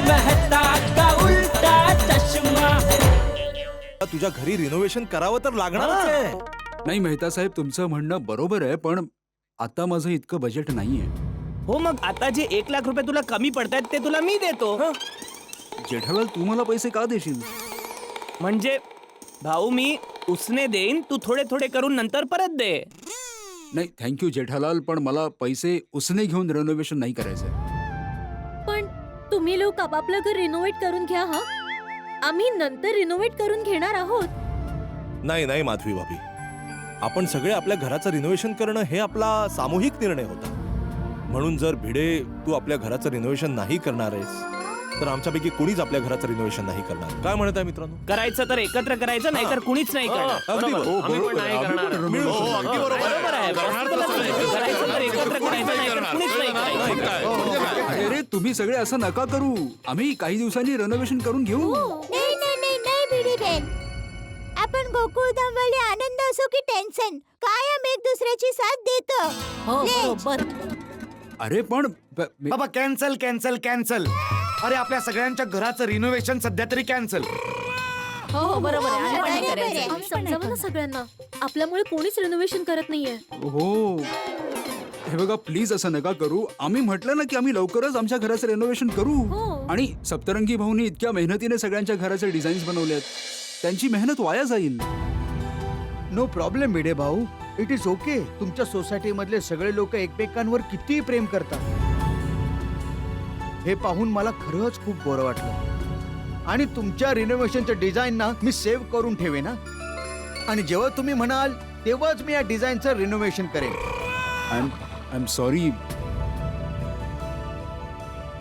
मेहता का उल्टा चष्मा. तुझ्या घरी रिनोव्हेशन करावं तर लागणारच आहे. नाही मेहता साहेब, तुमचं म्हणणं बरोबर आहे, पण आता माझं इतकं बजेट नाहीये. हो मग आता जे 1 लाख रुपये तुला कमी पडतायत ते तुला मी देतो. जेठालाल, तू मला पैसे का देशील? म्हणजे भाऊ मी उसने देईन, तू थोडे थोडे करून नंतर परत दे. नाही थँक्यू जेठालाल, पण मला पैसे उसने घेऊन रेनोव्हेशन नाही करायचंय. पण तुम्ही लोक आपापलं घर रिनोव्हेट करून घ्या. हा, आम्ही नंतर रिनोव्हेट करून घेणार आहोत. नाही नाही माधवी भाभी, आपण सगळे आपल्या घराचं रिनोव्हेशन करणं हे आपला सामूहिक निर्णय होता. म्हणून जर भिडे तू आपल्या घराचं रिनोव्हेशन नाही करणार आहेस तर आमच्यापैकी कोणीच आपल्या घराचं रिनोव्हेशन नाही करणार. काय म्हणत आहे मित्रांनो? करायचं तर एकत्र करायचं, नाही तर कुणीच नाही करणार. अगदी बरोबर. आम्ही पण नाही करणार. मिळून हो, अगदी बरोबर आहे. बरोबर आहे. करायचं तर एकत्र करायचं, नाही तर कुणीच नाही करायचं. अरे रे, तुम्ही सगळे असं नका करू. आम्ही काही दिवसांनी रेनोव्हेशन करून घेऊ. नाही नाही नाही नाही भिडीबेन, आपण गोकुळधामवाले आनंद असो की टेन्शन, कायम एक दुसऱ्याची साथ देतो. हो प्लीज. बरोबर. अरे पण बाबा कॅन्सल कॅन्सल कॅन्सल. अरे आपल्या सगळ्यांच्या घराचं रिनोव्हेशन सध्या तरी कॅन्सल. हो हो बरोबर आहे. आम्ही पण नाही बरोबर आहे. करायचं. आम्ही समजावं ना सगळ्यांना. आपल्यामुळे कोणीच रिनोव्हेशन करत नाहीये. हो, हे बघा प्लीज असं नका करू. आम्ही म्हटलं ना की आम्ही लवकरच आमच्या घराचं रेनोव्हेशन करू. हो. आणि सप्तरंगी भाऊनी इतक्या मेहनतीने सगळ्यांच्या घराचे डिझाईन्स बनवलेत, त्यांची मेहनत वाया जाईल. नो प्रॉब्लेम भिडे भाऊ, इट इज ओके. तुमच्या सोसायटी मधले सगळे लोक एकमेकांवर किती प्रेम करतात हे पाहून मला खरंच खूप बरं वाटलं. आणि तुमच्या रिनोव्हेशनच्या डिझाईन ना मी सेव्ह करून ठेवेन. आणि जेव्हा तुम्ही म्हणाल तेव्हाच मी या डिझाईनचं रिनोव्हेशन करेन. आय एम सॉरी,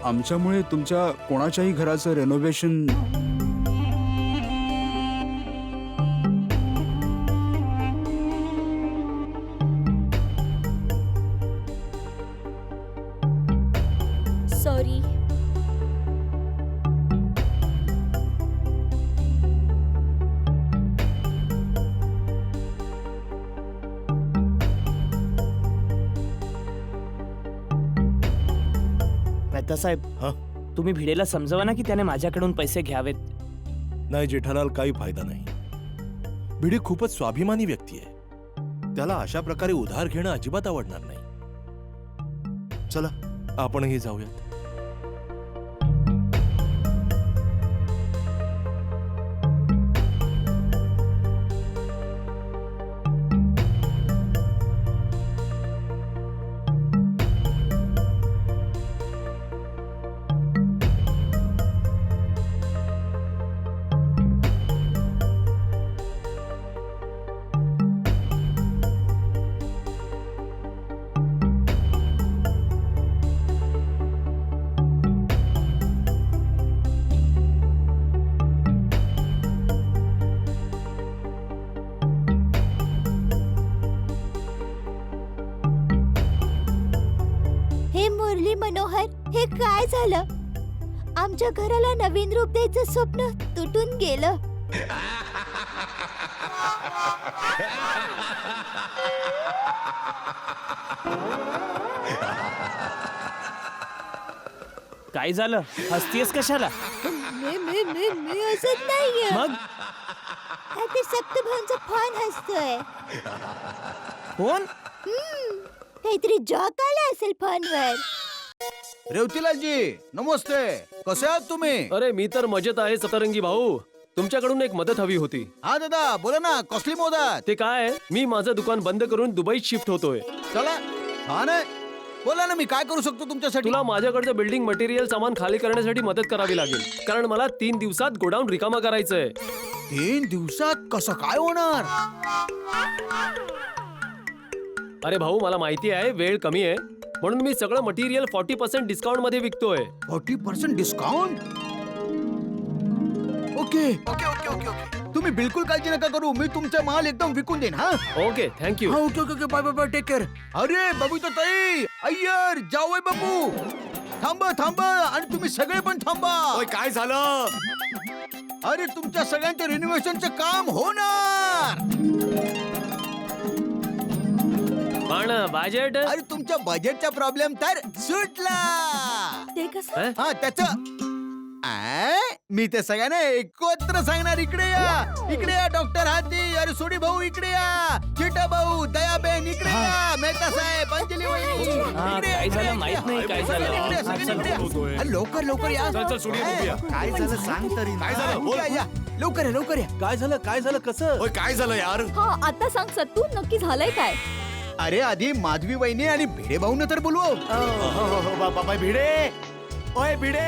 आमच्यामुळे तुमच्या कोणाच्याही घराचं रेनोव्हेशन सॉरी. मेहता साहेब, हा? तुम्ही भिडेला समजवा ना की त्याने माझ्याकडून पैसे घ्यावेत. नाही जेठालाल, काही फायदा नाही. भिडे खूपच स्वाभिमानी व्यक्ती आहे. त्याला अशा प्रकारे उधार घेणं अजिबात आवडणार नाही. चला आपणही जाऊयात. हे मुरली मनोहर, हे काय झालं? आमच्या घराला नवीन रूप द्यायचं स्वप्न तुटून गेलं. काय झालं? हसतीयस कशाला? मी हसत नाहीये. मग हा ते सप्तभाऊंचा फोन हसतोय. कोण? काहीतरी जॉक आला असेल फोनवर. रेवतीलालजी नमस्ते, कसे आहात तुम्ही? अरे मी तर मजेत आहे सतरंगी भाऊ. तुमच्याकडून एक मदत हवी होती. हा दादा बोला ना, कसली मदत? ते काय, मी माझं दुकान बंद करून दुबईत शिफ्ट होतोय. चला, हा नाही बोला ना, मी काय करू शकतो तुमच्यासाठी? तुला माझ्याकडचं बिल्डिंग मटेरियल सामान खाली करण्यासाठी मदत करावी लागेल, कारण मला 3 दिवसात गोडाऊन रिकामा करायचंय. 3 दिवसात कसं काय होणार? अरे भाऊ, मला माहिती आहे वेळ कमी आहे, म्हणून मी सगळं मटेरियल 40% डिस्काउंट मध्ये विकतोय. 40% discount? Okay okay okay okay okay, तुम्ही बिलकुल काळजी नका करू, मी तुमचा माल एकदम विकून देईन. हा ओके, थँक्यू. हा okay okay, bye bye bye, take care. अरे बबीता ताई, अय्यर, जावई बापू, थांबा थांबा, आणि तुम्ही सगळे पण थांबा. काय झालं? अरे तुमच्या सगळ्यांच्या रिनोव्हेशनचं काम होणार. पण बजेट? अरे तुमच्या बजेटचा प्रॉब्लेम तर सुटला. ते कसं? हा त्याच मी ते सगळ्यांना एकत्र सांगणार. इकडे या डॉक्टर हाती, अरे सोडी भाऊ इकडे या, चिटा भाऊ, दयाबेन इकडे या, मेहता साहेब, अंजली वहिनी हा, इकडे या, काय इकडे झालं या, माहित नाही, इकडे काय या, झालं. इकडे या, सगळे इकडे या. अरे, लवकर लवकर या. चल, सोडी, बघूया. काय झालं सांग तरी. काय झालं? बोल. या, लवकर या, लवकर या. काय झालं कसं ओय काय झालं यार? हा आता सांग सत्तू नक्की झालंय काय? अरे आधी माधवी वहिनी आणि भिडे भाऊन तर बोलवू. बाबा भिडे, ओय भिडे.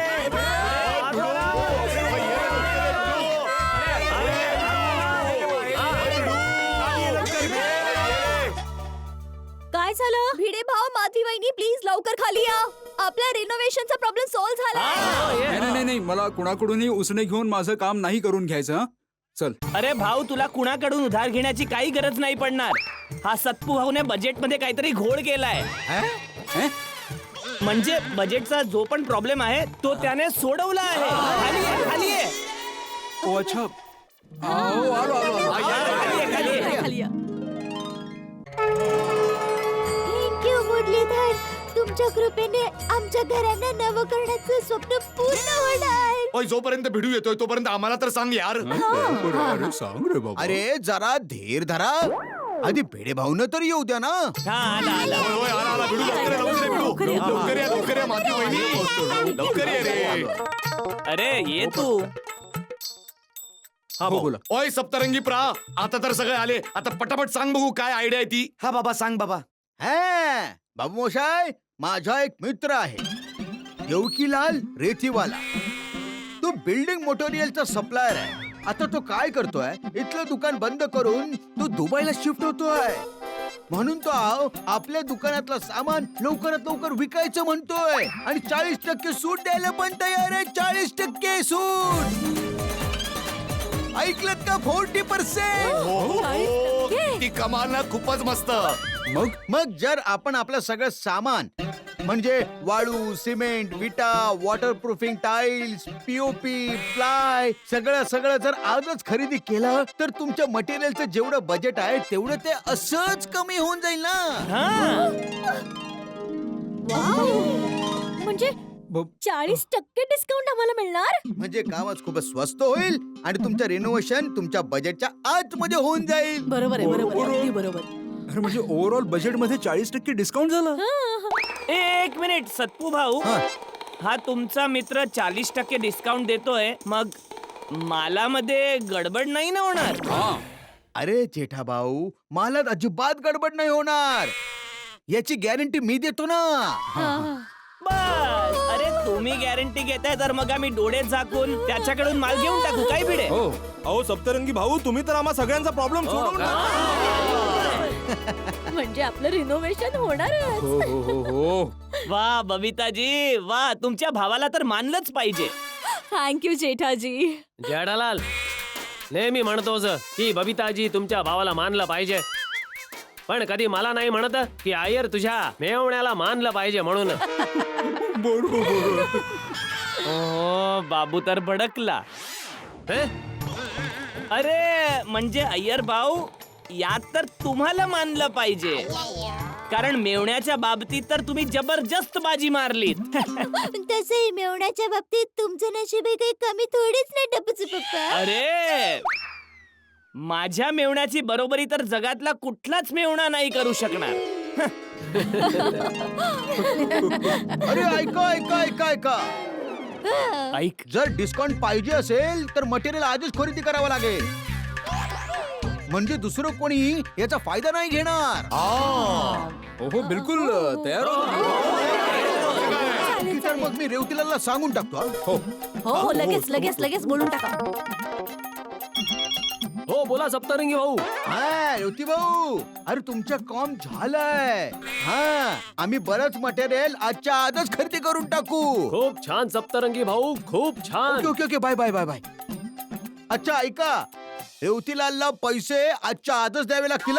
काय झालं? भिडे भाऊ माधवी वहिनी प्लीज लवकर खाली या. आपल्या रिनोव्हेशनचा प्रॉब्लेम सॉल्व्ह झाला. नाही मला कुणाकडूनही उसने घेऊन माझं काम नाही करून घ्यायचं. हं? चल. अरे भाऊ तुला कुणाकडून उधार घेण्याची काही गरज नाही पडणार. हा सत्पू भाऊने बजेट मध्ये काहीतरी घोळ केलाय. हं? म्हणजे बजेटचा जो पण प्रॉब्लेम आहे तो त्याने सोडवला आहे. खाली ये, खाली ये. ओ अच्छा. आलो, आलो, आलो. खाली ये, खाली ये. खाली या. थँक्यू मुरलीधर. तुमच्या कृपेने आमच्या घरांना नवकरणाचं स्वप्न पूर्ण होणार. ओय जोपर्यंत भिडू येतोय तोपर्यंत आम्हाला तर सांग यार. अरे सांग रे बाबा. अरे जरा धीर धरा. आधी भिडे भाऊन तर येऊ द्या ना. हा आला आला. ओय ओय आला भिडू, लवकर ये, लवकर ये, भिडू. लवकर या माधवी वहिनी, लवकर ये रे. अरे ये तू. हो बोला. ओय सप्तरंगी प्रा, आता तर सगळे आले. आता पटापट सांग बघू काय आयडिया आहे ती. हा बाबा सांग बाबा. हा बाबू मोशाय, माझा एक मित्र आहे देवकीलाल रेतीवाला. तो बिल्डिंग मटेरियलचा सप्लायर आहे. आता तो काय करतोय, इथलं दुकान बंद करून तो दुबईला शिफ्ट होतोय. म्हणून तो आपल्या दुकानातलं सामान लवकरात लवकर विकायचं म्हणतोय आणि 40% सूट द्यायला पण तयार आहे. 40% सूट. ऐकलत का? 40%. हो, ती कमाल ना, खूपच मस्त. मग जर आपण आपलं सगळं सामान म्हणजे वाळू, सिमेंट, विटा, वॉटरप्रूफिंग टाइल्स, पीओपी, प्लाय सगळं जर आजच खरेदी केलं तर तुमच्या मटेरियलचं जेवढं बजेट आहे तेवढं ते असंच कमी होऊन जाईल ना. हा म्हणजे 40% डिस्काउंट आम्हाला मिळणार. म्हणजे कामच खूपच स्वस्त होईल आणि तुमचं रिनोव्हेशन तुमच्या बजेटच्या आतमध्ये होऊन जाईल. बरोबर आहे, बरोबर आहे, अगदी बरोबर. अरे म्हणजे ओव्हरऑल बजेट मध्ये 40% डिस्काउंट झालं. एक मिनिट सत्पू भाऊ. हा. हा तुमचा मित्र 40% डिस्काउंट देतोय, मग मालामध्ये गडबड नाही ना होणार? अरे जेठा भाऊ, मला अजिबात गडबड नाही होणार. याची गॅरंटी मी देतो ना. बस. अरे तुम्ही गॅरंटी घेताय तर मग आम्ही डोळे झाकून त्याच्याकडून माल घेऊन टाकू. काय भिडे? हो. अहो सप्तरंगी भाऊ, तुम्ही तर आम्हा सगळ्यांचा प्रॉब्लेम सोडवून म्हणजे आपलं रिनोव्हेशन होणारच. हो हो हो हो. वा बबिताजी वा, तुमच्या भावाला तर मानलंच पाहिजे. थँक्यू जेठाजी. जेठालाल नेहमी म्हणतोस की बबिताजी तुमच्या भावाला मानलं पाहिजे, पण कधी मला नाही म्हणत की आयर तुझ्या मेवण्याला मानलं पाहिजे म्हणून. ओ बाबू तर भडकला. हे? अरे म्हणजे अय्यर भाऊ, यात तर तुम्हाला मानलं पाहिजे, कारण मेवण्याच्या बाबतीत तर तुम्ही जबरदस्त बाजी मारलीत. तसंही मेवण्याच्या बाबतीत तुमचं नशीब काही कमी थोडीच नाही टपूचे पप्पा. अरे माझ्या मेवण्याची बरोबरी तर जगातला कुठलाच मेवणा नाही करू शकणार. अरे ऐका ऐका ऐका ऐका. ऐक, जर डिस्काउंट पाहिजे असेल तर मटेरियल आजच खरेदी करावं लागेल, म्हणजे दुसरं कोणी याचा फायदा नाही घेणार. हो बिलकुल तयार तर मग मी रेवतीलालला सांगून टाकतो. हो. हो लगेच लगेच लगेच बोलून टाका. हो बोला सप्तरंगी भाऊ. हा रेवती भाऊ, अरे तुमचं काम झालंय. हा आम्ही बरंच मटेरियल आजच्या आजच खरेदी करून टाकू. खूप छान सप्तरंगी भाऊ, खूप छान. Okay okay okay, bye bye bye bye. अच्छा ऐका, रेवतीलालला पैसे आजच्या आजच द्यावे लागतील.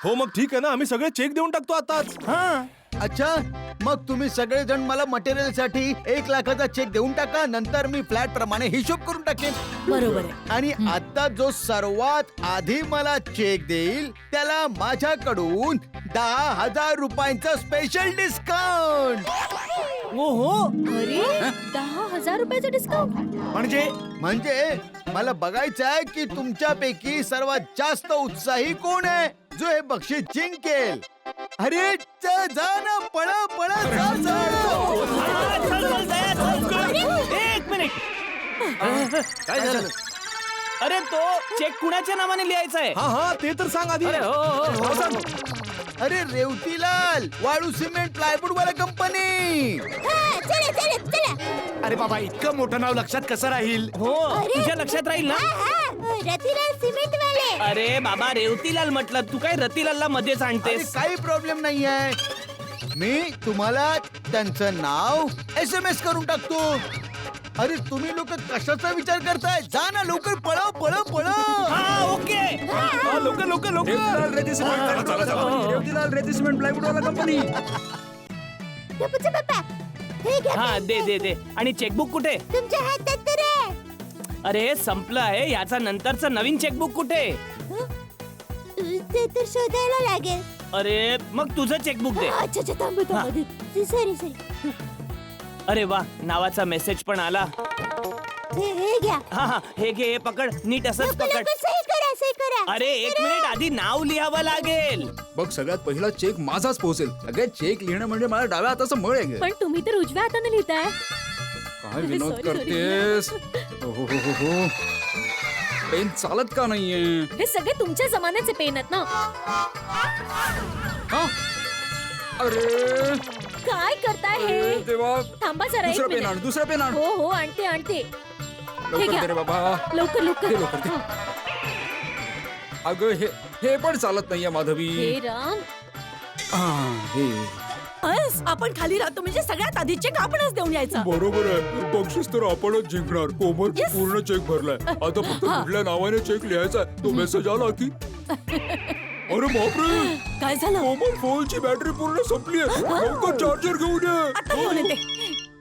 हो मग ठीक आहे ना, आम्ही सगळे चेक देऊन टाकतो आताच. हा अच्छा मग तुम्ही सगळेजण मला मटेरियल साठी 1 लाखाचा चेक देऊन टाका. नंतर मी फ्लॅट प्रमाणे हिशोब करून टाकेन. बरोबर आहे. आणि आता जो सर्वात आधी मला चेक देईल त्याला माझ्याकडून 10,000 रुपयांचं स्पेशल डिस्काउंट. ओहो अरे 10,000 रुपयाचं डिस्काउंट. म्हणजे मला बघायचं आहे की तुमच्यापैकी सर्वात जास्त उत्साही कोण आहे जो हे बक्षीस जिंकेल. अरे जा ना, पळा पळा, जा, जा. एक मिनिट. काय झालं? अरे तो चेक कुणाच्या नावाने लिहायचा आहे? हा ते तर सांग आधी. अरे हो सांग. अरे रेवतीलाल, वाळू सिमेंट प्लायवूड वाला कंपनी. हा, चला चला चला. अरे बाबा, इतकं मोठं नाव लक्षात कसं राहील? हो तुझ्या लक्षात राहील ना? रतिलाल सिमेंट वाले. अरे बाबा रेवतीलाल म्हटलं, तू काय रतिलालला मध्येच अरे आणतेस? काही प्रॉब्लेम नाही आहे. मी तुम्हाला त्यांचं नाव SMS करून टाकतो. अरे तुम्ही लोक कशाचा विचार करताय? जा ना लवकर, पळा पळा पळा. हा ओके. लवकर लवकर लवकर. रेवतीलाल रेती सिमेंट प्लायवूड वाला कंपनी. टपूचे पप्पा, हे घ्या. हा दे दे. आणि चेकबुक कुठे? तुमच्या हातात तर आहे. अरे संपलं आहे. याचा नंतरचं नवीन चेकबुक कुठे? ते तर शोधायला लागेल. अरे मग तुझं चेकबुक दे. अच्छा अच्छा, थांब. सॉरी. अरे वा, नावाचा मेसेज पण आला. हे घ्या. हा हे घे, हे पकड, नीट असंच लवकर पकड. लवकर सही करा. अरे एक मिनिट, आधी नाव लिहावं लागेल. बघ, सगळ्यात पहिला चेक माझाच पोहोचेल. सगळ्यात चेक लिहिणं म्हणजे मला डाव्या हाताचं मळ आहे. पण तुम्ही तर उजव्या हाताने लिहिताय. काय विनोद Sorry. करतेस? हो. पेन चालत का नाहीये? हे सगळे तुमच्या जमान्याचे पेन आहेत ना? हा? अरे काय करताय हे? देवा, थांबा जरा, एक दुसरा पेन मिनिट. आण, दुसरा पेन आण. हो आणते. हे लवकर घ्या. दे रे बाबा. लवकर दे लवकर, दे. हा. अगं हे पण चालत नाहीये माधवी. हे राम. हे आपण खाली राहतो म्हणजे सगळ्यात आधी चेक आपणच देऊन यायचा. बरोबर आहे. बक्षीस तर आपणच जिंकणार. कोमल पूर्ण चेक भरलाय. आता फक्त कुठल्या नावाने चेक लिहायचा. तो मेसेज आला की अरे बापरे, काय झालं? कोमल फोनची बॅटरी पूर्ण संपली आहे. लवकर चार्जर घेऊन ये.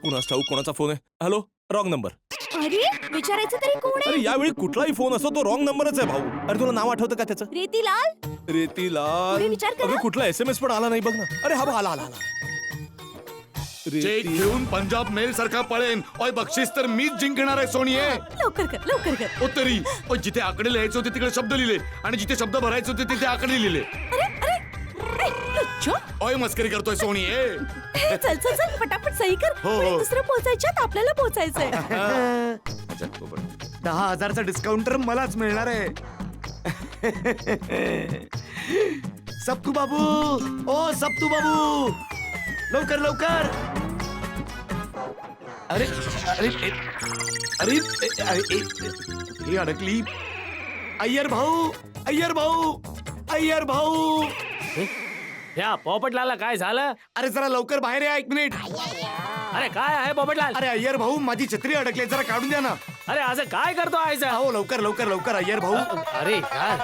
कुणास ठाऊक कोणाचा फोन आहे. Hello, wrong number. अरे विचारायचं तरी कोण आहे? अरे यावेळी कुठलाही फोन असो तो रॉंग नंबरच आहे भाऊ. अरे तुला नाव आठवतं का त्याचं? रेतीलाल. रेतीलाल. पुढे विचार करा. अगं कुठला SMS पण आला नाही बघ ना. अरे हा बघ, आला. चेक घेऊन पंजाब मेल सारखा पळेन. ओय, बक्षीस तर मीच जिंकणार आहे सोनिये. लवकर कर. ओ तरी, जिथे आकडे लिहायचे होते तिकडे शब्द लिहिले आणि जिथे शब्द भरायचे होते तिथे आकडे लिहिले. अरे लुच्चो. ओय, मस्करी करतोय सोनिये. चल फटाफट सही कर. हो. पुढे दुसरं पोहोचायच्यात आपल्याला पोहोचायचंय. 10,000चा डिस्काउंट तर मलाच मिळणार आहे. सप्तू बाबू, ओ सप्तू बाबू, लवकर लवकर. अरे अरे अरे अरे ही अडकली. अय्यर भाऊ. या पोपटलाला काय झालं? अरे जरा लवकर बाहेर या, 1 मिनिट. अरे काय आहे पोपटलाल? अरे अय्यर भाऊ, माझी छत्री अडकली, जरा काढून द्या ना. अरे असं काय करतो आयचं? हो, लवकर लवकर लवकर अय्यर भाऊ. अरे यार,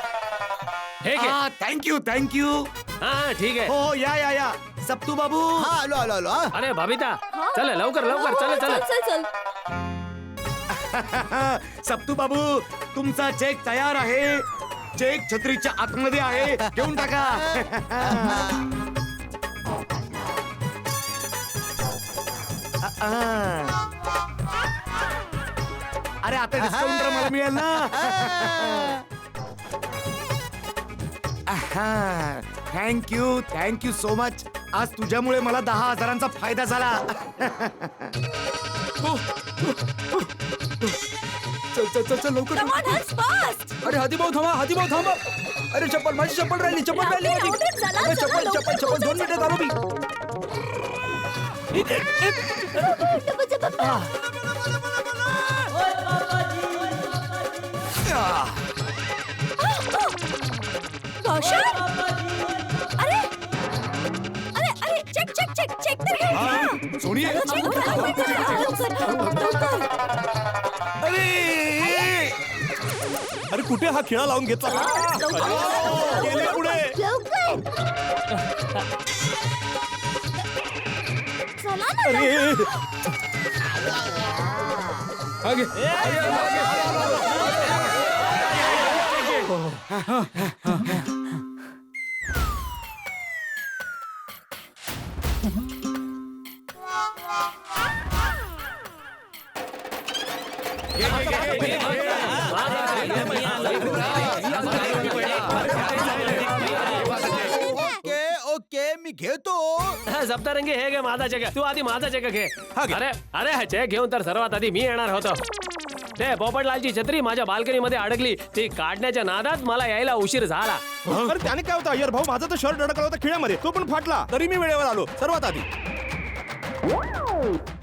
हे घे. थँक्यू. हा ठीक आहे. हो या सप्तू बाबू. हा, आलो. हा. अरे बबिता, चल लवकर चल. सप्तू बाबू, तुमचा चेक तयार आहे. चेक छत्रीच्या आतमध्ये आहे, घेऊन टाका. अरे आता डिस्काउंट तर मला मिळेल ना. Thank you so much. आज तुझ्यामुळे मला 10,000चा फायदा झाला. चल लवकर. अरे हातीभाऊ थांबा. अरे माझी चप्पल राहिली माझी. अरे, चप्पल 2 मिनिटात आलो मी. टपूचे पप्पा. चेक तर घे. सोनिये, अरे कुठे हा खिळा लावून घेतला? गेले पुढे. लवकर. चला ना. अरे हा घे. ओके ओके मी घेतो. सप्तरंगी हे घे माझा चेक. तू आधी माझा चेक घे. अरे अरे हा चेक घेऊन तर सर्वात आधी मी येणार होतो. ते पोपटलालची छत्री माझ्या बाल्कनी मध्ये अडकली. ती काढण्याच्या नादात मला यायला उशीर झाला. अरे त्याने काय होतं अय्यर भाऊ, माझा तर शर्ट अडकला होता खिळ्यामध्ये, तो पण फाटला, तरी मी वेळेवर आलो सर्वात आधी.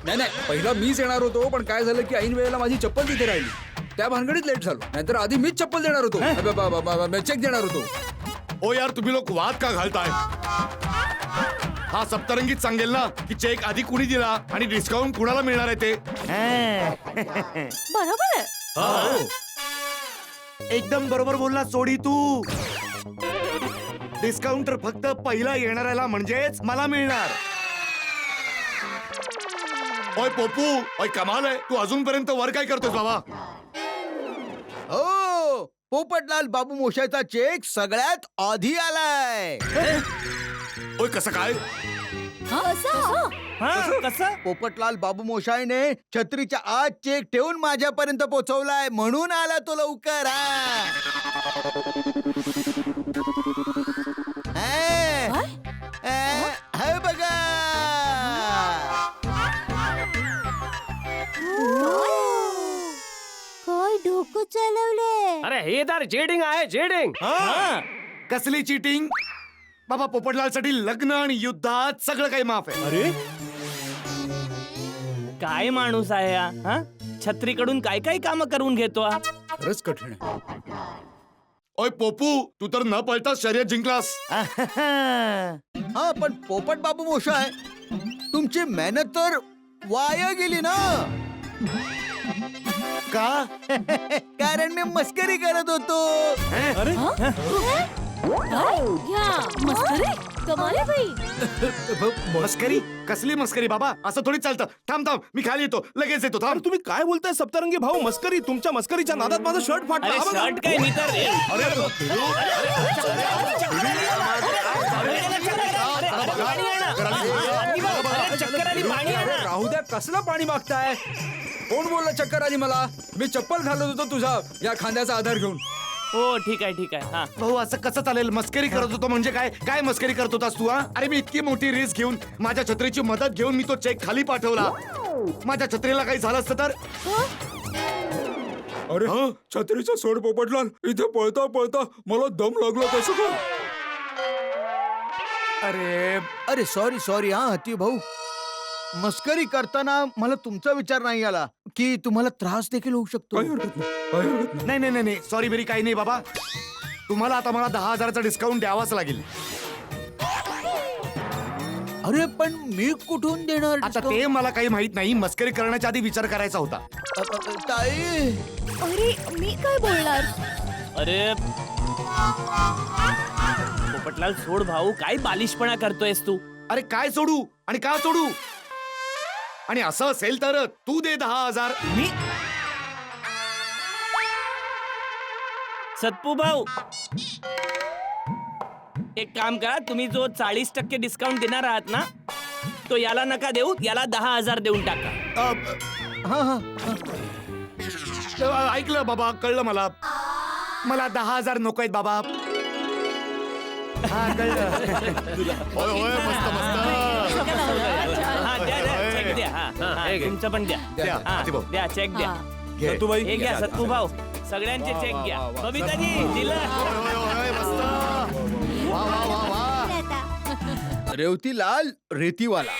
नाही पहिला मीच येणार होतो, पण काय झालं की ऐन वेळेला माझी चप्पल तिथे राहिली. त्या भानगडीत लेट झालो. नाहीतर आधी मीच चप्पल देणार होतो, चेक देणार होतो. ओ यार, तुम्ही लोक वाद का घालताय? हा सप्तरंगीत सांगेल ना की चेक आधी कुणी दिला आणि डिस्काउंट कुणाला मिळणार आहे ते. बरोबर आहे. एकदम बरोबर बोलला सोडी तू. डिस्काउंट तर फक्त पहिला येणाऱ्याला म्हणजेच मला मिळणार. ओय पोपू, ओय कमाल आहे, तू अजूनपर्यंत वर काय करतोस बाबा? हो, पोपटलाल बाबू मोशायचा चेक सगळ्यात आधी आलाय. ओय कसं काय? कसं? पोपटलाल बाबू मोशायने छत्रीच्या आत चेक ठेवून माझ्यापर्यंत पोहोचवलाय, म्हणून आला तो लवकर. हे बघा. काय डोकं चालवलंय. अरे हे तर चीटिंग आहे, चीटिंग. कसली चीटिंग? बाबा पोपटलालसाठी लग्न आणि युद्धात सगळं काही माफ आहे. अरे काय माणूस आहे हा? छत्रीकडून काय काय काम करून घेतो हा? खरंच कठीण आहे. ओय पोपू, तू तर न पळता शर्यत जिंकलास. हा, पण पोपट बाबू मोशाय, तुमची मेहनत तर वाया गेली ना. का? कारण मी मस्करी करत होतो. अरे घ्या मस्करी. कमाल आहे बाई. मस्करी? कसली मस्करी बाबा? असं थोडी चालतं. थांब थांब, मी खाली येतो, लगेच येतो. थांब. अरे तुम्ही काय बोलताय सप्तरंगी भाऊ? मस्करी? तुमच्या मस्करीच्या नादात माझा शर्ट फाटला. अरे हा बघा. शर्ट काय मी तर चक्कर आली, पाणी आणा. राहू द्या, कसलं पाणी मागताय? कोण बोलला चक्कर आली मला? मी चप्पल घालत होतो तुझा या खांद्याचा आधार घेऊन. हो ठीक आहे ठीक आहे. हा भाऊ असं कसं चालेल? मस्करी करत होतो म्हणजे काय? काय मस्करी करत होतास तू? हा, अरे मी इतकी मोठी रिस्क घेऊन माझ्या छत्रीची मदत घेऊन मी तो चेक खाली पाठवला. माझ्या छत्रीला काही झालं असतं तर? अरे हा, छत्रीचा सोड पोपटलाल. इथे पळता पळता मला दम लागला. कसं काय? अरे सॉरी हा हत्ती भाऊ. मस्करी करताना मला तुमचा विचार नाही आला की तुम्हाला त्रास देखील होऊ शकतो. काही हरकत नाही, काही हरकत नाही. नाही नाही नाही, सॉरी बेरी काही नाही बाबा. तुम्हाला आता मला 10,000चा डिस्काउंट द्यावाच लागेल. अरे पण मी कुठून देणार आता discount? ते मला काही माहित नाही. मस्करी करण्याच्या आधी विचार करायचा होता. ताई, अरे मी काय बोलणार. अरे पोपटलाल सोड भाऊ, काय बालिशपणा करतोयस तू? अरे काय सोडू आणि का सोडू? आणि असं असेल तर तू दे 10,000. मी सत्पू भाऊ, एक काम करा, तुम्ही जो 40% डिस्काउंट देणार आहात ना, तो याला नका देऊ, याला 10,000 देऊन टाका. ऐकलं बाबा, कळलं मला. मला 10,000 नको आहेत बाबा. हा कळलं. होय होय, मस्त मस्त. हा द्या द्या, चेक द्या. हा हे घे. तुमचं पण द्या. द्या, हा, हाती भाऊ. द्या चेक द्या. घे. सत्तूबाई, हे घ्या सत्पू भाऊ, सगळ्यांचे चेक घ्या. बबिताजी दिलं. होय, होय, होय, मस्त. वा वा वा वा. आता रेवतीलाल रेतीवाला.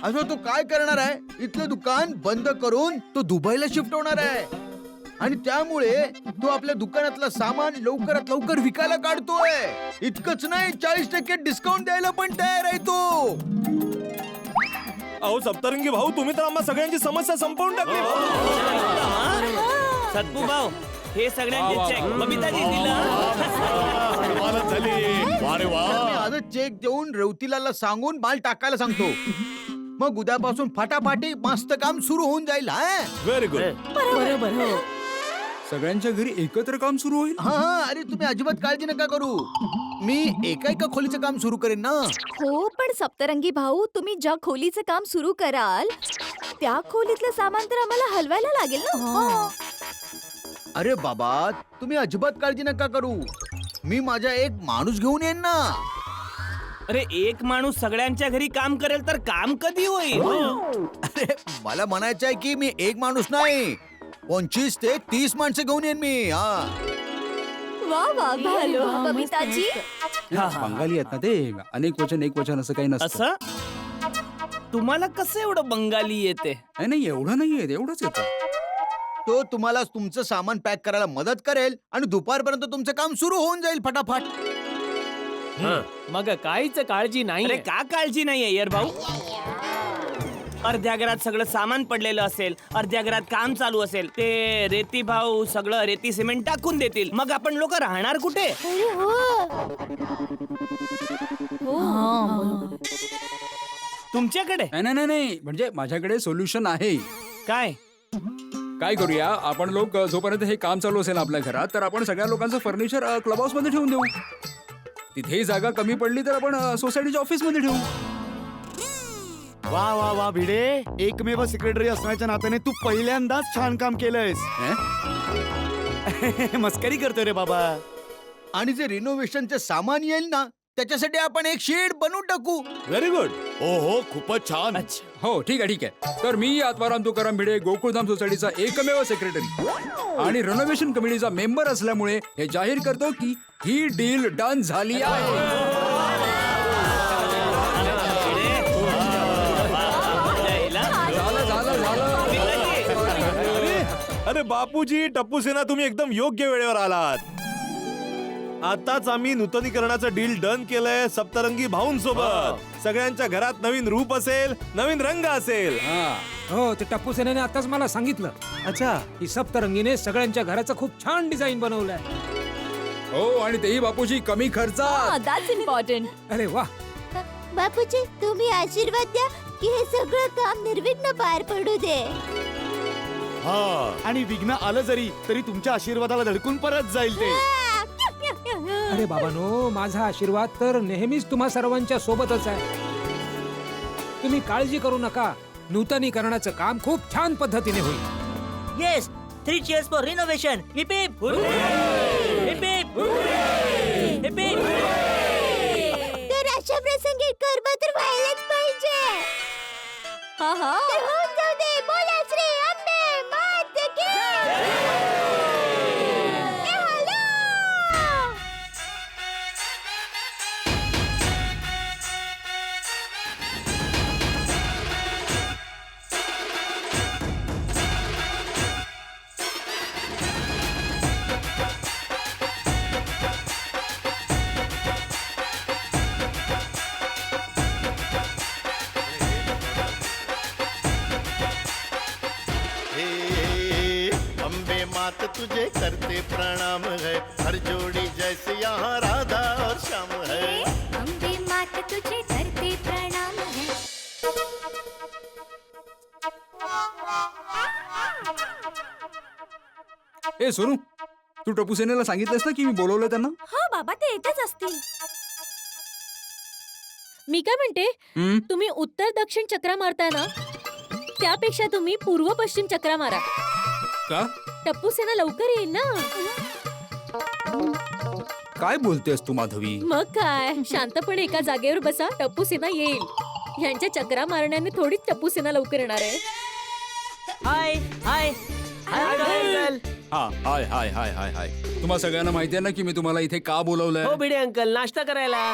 असं तो काय करणार आहे? इथलं दुकान बंद करून तो दुबईला शिफ्ट होणार आहे आणि त्यामुळे तो आपल्या दुकानातलं सामान लवकरात लवकर विकायला काढतोय. इतकंच नाही, 40% डिस्काउंट द्यायला पण तयार आहे तो. अहो सप्तरंगी भाऊ, तुम्ही तर आम्हा सगळ्यांची समस्या संपवून टाकली. सत्पू भाऊ, हे सगळ्यांचे चेक. बबिताजी दिलं. कमालच झाली. वा रे वा. मी आजच चेक देऊन रेवतीलाला सांगून माल टाकायला सांगतो. मग उद्यापासून फाटाफाटी मस्त काम सुरू होऊन जाईल. हा व्हेरी गुड. बरोबर हो. सगळ्यांच्या घरी एकत्र काम सुरू होईल. हा हा, अरे तुम्ही अजिबात काळजी नका करू. मी एका खोलीचं काम सुरू करेन ना. हो पण सप्तरंगी भाऊ तुम्ही ज्या खोलीचं काम सुरू कराल त्या खोलीतलं सामान तर आम्हाला हलवायला लागेल ना. अरे बाबा तुम्ही अजिबात काळजी नका करू. मी माझा एक माणूस घेऊन येईन ना. अरे एक माणूस सगळ्यांच्या घरी काम करेल तर काम कधी होईल? अरे मला म्हणायचं आहे की मी एक माणूस नाही 25 ते 30 माणसं घेऊन येईन मी. हा वा वा भालो बबिताजी. बंगाली आहेत ना ते, अनेक वचन एक वचन असं काही नसतं. असं तुम्हाला कसं एवढं बंगाली येते? नाही एवढं नाही येत, एवढंच येतं. तो तुम्हाला तुमचं सामान पॅक करायला मदत करेल आणि दुपारपर्यंत तुमचं काम सुरू होऊन जाईल फटाफट. मग काहीच काळजी नाही. अरे का काळजी नाही अय्यर भाऊ? अर्ध्या घरात सगळं सामान पडलेलं असेल, अर्ध्या घरात काम चालू असेल, ते रेती भाऊ सगळं रेती सिमेंट टाकून देतील, मग आपण लोक राहणार कुठे? अरे हो. तुमच्याकडे नाही म्हणजे माझ्याकडे सोल्युशन आहे. काय करूया आपण लोक, जोपर्यंत हे काम चालू असेल आपल्या घरात, तर आपण सगळ्या लोकांचं फर्निचर क्लब हाऊस मध्ये ठेवून देऊ. तिथेही जागा कमी पडली तर आपण सोसायटीच्या ऑफिस मध्ये ठेवू. वा वा वा भिडे, एकमेव सेक्रेटरी असण्याच्या नात्याने तू पहिल्यांदाच छान काम केलंयस. मस्करी करतोय रे बाबा. आणि जे रिनोव्हेशनचे सामान येईल ना त्याच्यासाठी आपण एक शेड बनवून टाकू. Very good. हो खूपच छान. हो ठीक आहे. तर मी आत्माराम तुकाराम भिडे, गोकुळधाम सोसायटीचा एकमेव सेक्रेटरी आणि रिनोव्हेशन कमिटीचा मेंबर असल्यामुळे हे जाहीर करतो की ही डील डन झाली आहे. अरे बापूजी, टप्पू सेना, तुम्ही एकदम योग्य वेळेवर आलात. आताच आम्ही नूतनीकरणाचं डील डन केलंय सप्तरंगी भाऊंसोबत. सगळ्यांच्या घरात नवीन रूप असेल, नवीन रंग असेल. हो, ते टप्पू सेनेने आताच मला सांगितलं. अच्छा, की सप्तरंगीने सगळ्यांच्या घराचं खूप छान डिझाईन बनवलंय. हो आणि तेही बापूजी कमी खर्चात. That's important. अरे वा. बापूजी तुम्ही आशीर्वाद द्या की हे सगळं काम निर्विघ्न पार पडू दे. हा, आणि विघ्न आलं जरी तरी तुमच्या आशीर्वादाला धडकून परत जाईल ते. अरे बाबांनो, माझा आशीर्वाद तर नेहमीच तुम्हा सर्वांच्या सोबतच आहे. तुम्ही काळजी करू नका. नूतनीकरणाचं काम खूप छान पद्धतीने होईल. Yes, 3 cheers for renovation. Hip hip. Hip hip. Hip hip. तर अशा प्रसंगी कर्म तर व्हायलाच पाहिजे. तर होऊन जाऊ दे. बोला श्री अंबे मात की. ए हॅलो. अम्बे मात तुझे करते प्रणाम है, हर जोड़ी जैसे यहाँ राधा और श्याम है. अंबे मात तुझे करते प्रणाम है. ए सोनू, तू टप्पू सेनेला सांगितलंस ना की मी बोलवलंय त्यांना? हो बाबा ते येतच असतील. मी काय म्हणते, हम्म? तुम्ही उत्तर दक्षिण चक्रा मारताय ना, त्यापेक्षा तुम्ही पूर्व पश्चिम चक्रा मारा. का? टप्पू सेना लवकर येईल ना. काय बोलतेस तू माधवी? मग काय, शांतपणे एका जागेवर बसा, टप्पू सेना येईल. यांच्या चक्रा मारण्याने थोडीच टप्पू सेना लवकर येणार आहे. हाय हाय हाय. हा, हाय हाय हाय हाय हाय. तुम्हा सगळ्यांना माहिती आहे ना की मी तुम्हाला इथे का बोलवलंय? हो भिडे अंकल, नाश्ता करायला.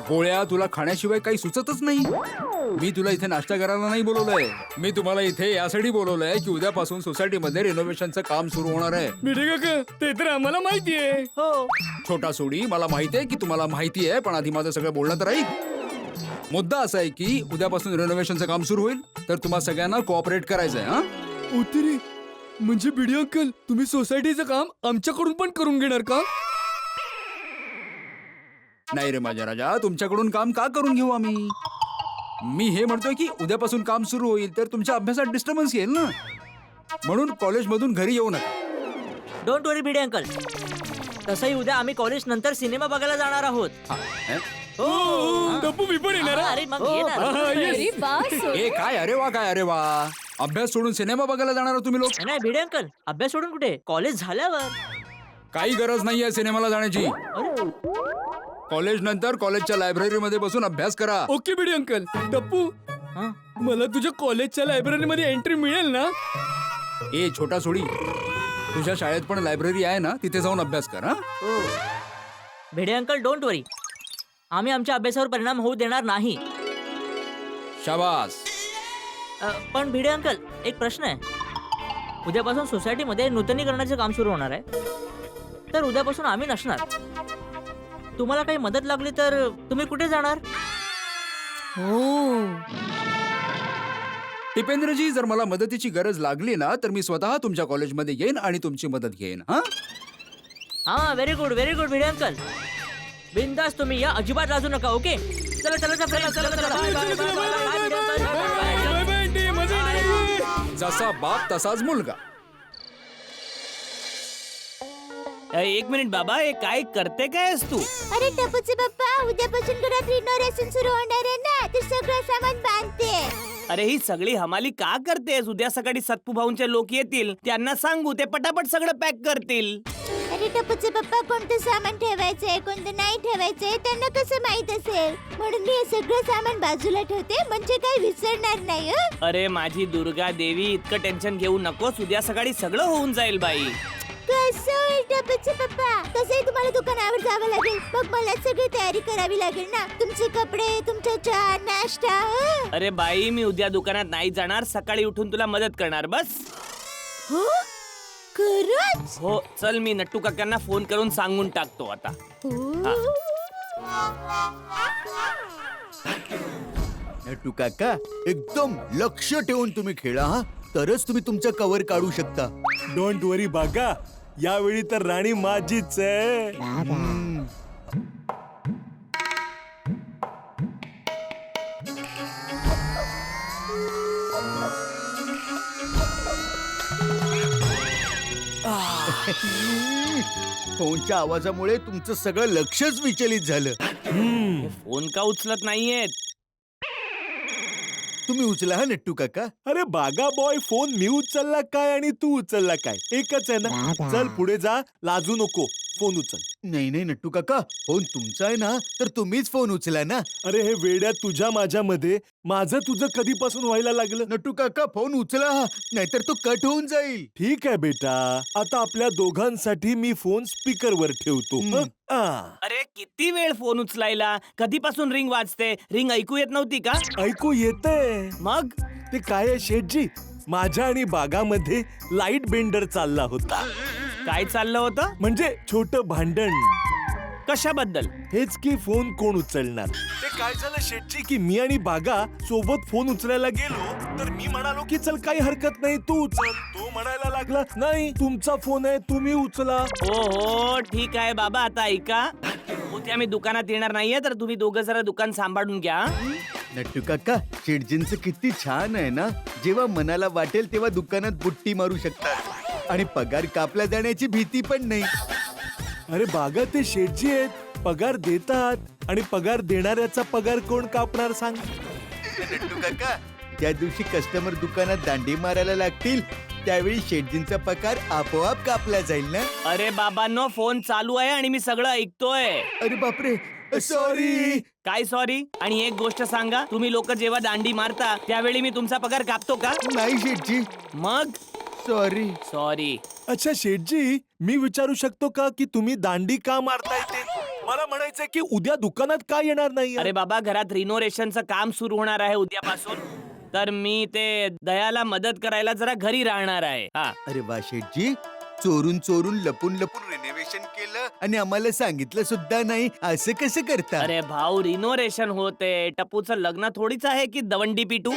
गोळ्या, तुला खाण्याशिवाय काही सुचतच नाही. मी तुला इथे नाश्ता करायला नाही बोलवलंय. मी तुम्हाला इथे यासाठी बोलवलंय की उद्यापासून सोसायटीमध्ये रिनोव्हेशनचं काम सुरू होणार आहे. भिडे काका, ते तर आम्हाला माहिती आहे. हो. छोटा सोडी, मला माहिती आहे की तुम्हाला माहिती आहे, पण आधी माझं सगळं बोलणं तर ऐक. मुद्दा असा आहे की उद्यापासून रिनोव्हेशनचं काम सुरू होईल, तर तुम्हा सगळ्यांना कोऑपरेट करायचंय. हा, उतरी म्हणजे भिडे अंकल, तुम्ही सोसायटीचं काम आमच्याकडून पण करून घेणार का? नाही रे माझ्या राजा, तुमच्याकडून काम का करून घेऊ आम्ही? मी हे म्हणतोय की उद्यापासून काम सुरू होईल तर तुमच्या अभ्यासात डिस्टर्बन्स येईल ना. म्हणून कॉलेजमधून घरी येऊ नका. Don't worry Bhide uncle. तसंही उद्या आम्ही कॉलेज नंतर सिनेमा बघायला जाणार आहोत. टप्पू मी पण येणार. अरे मग ये ना. अरे बास. ए काय अरे वा काय अरे वा. अभ्यास सोडून सिनेमा बघायला जाणार तुम्ही लोक. नाही भिडे अंकल, अभ्यास सोडून कुठे, कॉलेज झाल्यावर. काही गरज नाहीये सिनेमाला जाण्याची. कॉलेज नंतर कॉलेजच्या लायब्ररीमध्ये बसून अभ्यास करा. ओके बिडी अंकल. टप्पू मला तुझ्या कॉलेजच्या लायब्ररीमध्ये एंट्री मिळेल ना? ए छोटा सोडी, तुझ्या शाळेत पण लायब्ररी आहे ना, तिथे जाऊन अभ्यास कर. भिडे अंकल डोंट वरी, आम्ही आमच्या अभ्यासावर परिणाम होऊ देणार नाही. शाबास. पण भिडे अंकल एक प्रश्न आहे. उद्यापासून सोसायटीमध्ये नूतनीकरणाचे काम सुरू होणार आहे, तर उद्यापासून आम्ही नसणार. तुम्हाला काही मदत लागली तर तुम्ही कुठे जाणार? टिपेंद्रजी, जर मला मदतीची गरज लागली ना तर मी स्वतः तुमच्या कॉलेजमध्ये येईन आणि तुमची मदत घेईन. हा व्हेरी गुड भिडे अंकल. बिंदास तुम्ही या, अजिबात लाजू नका. ओके चला चला चला चला चला. जसा बाप तसाच मुलगा. एक मिनिट बाबा, हे काय करते कायस तू? अरे टपूचे पप्पा, उद्यापासून घरात रिनोव्हेशन सुरू होणार आहे ना, तर सगळं सामान बांधते. अरे ही सगळी हमाली का करतेस? उद्या सकाळी सत्पू भाऊंचे लोक येतील, त्यांना सांगू, ते पटापट सगळं पॅक करतील. अरे टपूचे पप्पा, कोणतं सामान ठेवायचंय कोणतं नाही ठेवायचंय त्यांना कसं माहित असेल, म्हणून मी हे सगळं सामान बाजूला ठेवते, म्हणजे काही विसरणार नाही. अरे माझी दुर्गा देवी, इतकं टेन्शन घेऊ नकोस. उद्या सकाळी सगळं होऊन जाईल बाई. कसं होईल टपूचे पप्पा? तसंही तुम्हाला दुकानावर जावं लागेल, मग मला सगळी तयारी करावी लागेल ना, तुमचे कपडे, तुमचा चहा, नाश्ता. अरे बाई, मी उद्या दुकानात नाही जाणार, सकाळी उठून तुला मदत करणार बस. हो खरंच? हो चल, मी नट्टू काकांना फोन करून सांगून टाकतो आता. नट्टू काका, एकदम लक्ष ठेवून तुम्ही खेळा हा, तरच तुम्ही तुमचं कव्हर काढू शकता. डोंट वरी बागा, यावेळी तर राणी माझीच आहे. फोनच्या आवाजामुळे तुमचं सगळं लक्षच विचलित झालं. फोन का उचलत नाहीयेत? तुम्ही उचला हा नट्टू काका. अरे बागा बॉय, फोन मी उचलला काय आणि तू उचलला काय, एकच आहे ना. चल पुढे जा, लाजू नको, फोन उचल. नाही नाही नट्टू काका, फोन तुमचा आहे ना, तर तुम्हीच फोन उचला ना. अरे हे वेड्या तुझ्या माझ्यामध्ये माझं तुझं कधीपासून व्हायला लागलं. नट्टू काका फोन उचला हा, नाहीतर तो कट होऊन जाईल. ठीक आहे बेटा, आता आपल्या दोघांसाठी मी फोन स्पीकरवर ठेवतो. अरे किती वेळ फोन उचलायला? कधीपासून रिंग वाजते? रिंग ऐकू येत नव्हती का? ऐकू येते. मग ते काय आहे शेठजी, माझ्या आणि बागामध्ये लाईट बेंडर चालला होता. काय चाललं होतं? म्हणजे छोटं भांडण. कशाबद्दल? हेच की फोन कोण उचलणार. ते काय झालं शेठजी की मी आणि बागा सोबत फोन उचलायला गेलो, तर मी म्हणालो की चल काही हरकत नाही तू उचल. तो म्हणायला लागला नाही तुमचा फोन आहे तुम्ही उचला. हो ठीक आहे बाबा, आता ऐका, उद्या मी दुकानात येणार नाहीये, तर तुम्ही दोघं जरा दुकान सांभाळून घ्या. नट्टू काका, शेटजींचं किती छान आहे ना, जेव्हा मनाला वाटेल तेव्हा दुकानात बुट्टी मारू शकतात आणि पगार कापला जाण्याची भीती पण नाही. अरे बागा, ते शेठजी आहेत, पगार देतात आणि पगार देणाऱ्याचा पगार कोण कापणार सांग. नट्टू काका, ज्या दिवशी कस्टमर दुकानात दांडी मारायला लागतील त्यावेळी शेटजींचा पगार आपोआप कापला जाईल ना. अरे बाबांनो, फोन चालू आहे आणि मी सगळं ऐकतोय. अरे बापरे, सॉरी. काय सॉरी? आणि एक गोष्ट सांगा, तुम्ही लोक जेव्हा दांडी मारता त्यावेळी मी तुमचा पगार कापतो का? नाही शेठजी. मग सॉरी. सॉरी. अच्छा शेठजी, मी विचारू शकतो का की तुम्ही दांडी का मारताय ते? मला म्हणायचंय की उद्या दुकानात का येणार नाही. अरे बाबा, घरात रिनोव्हेशनचं काम सुरू होणार आहे उद्यापासून, तर मी ते दयाला मदत करायला जरा घरी राहणार आहे. अरे वा शेठजी, चोरून चोरून लपून लपून रिनोव्हेशन केलं आणि आम्हाला सांगितलं सुद्धा नाही, असं कसं करता? अरे भाऊ, रिनोव्हेशन होते, टपूचं लग्न थोडीच आहे की दवंडी पिटू.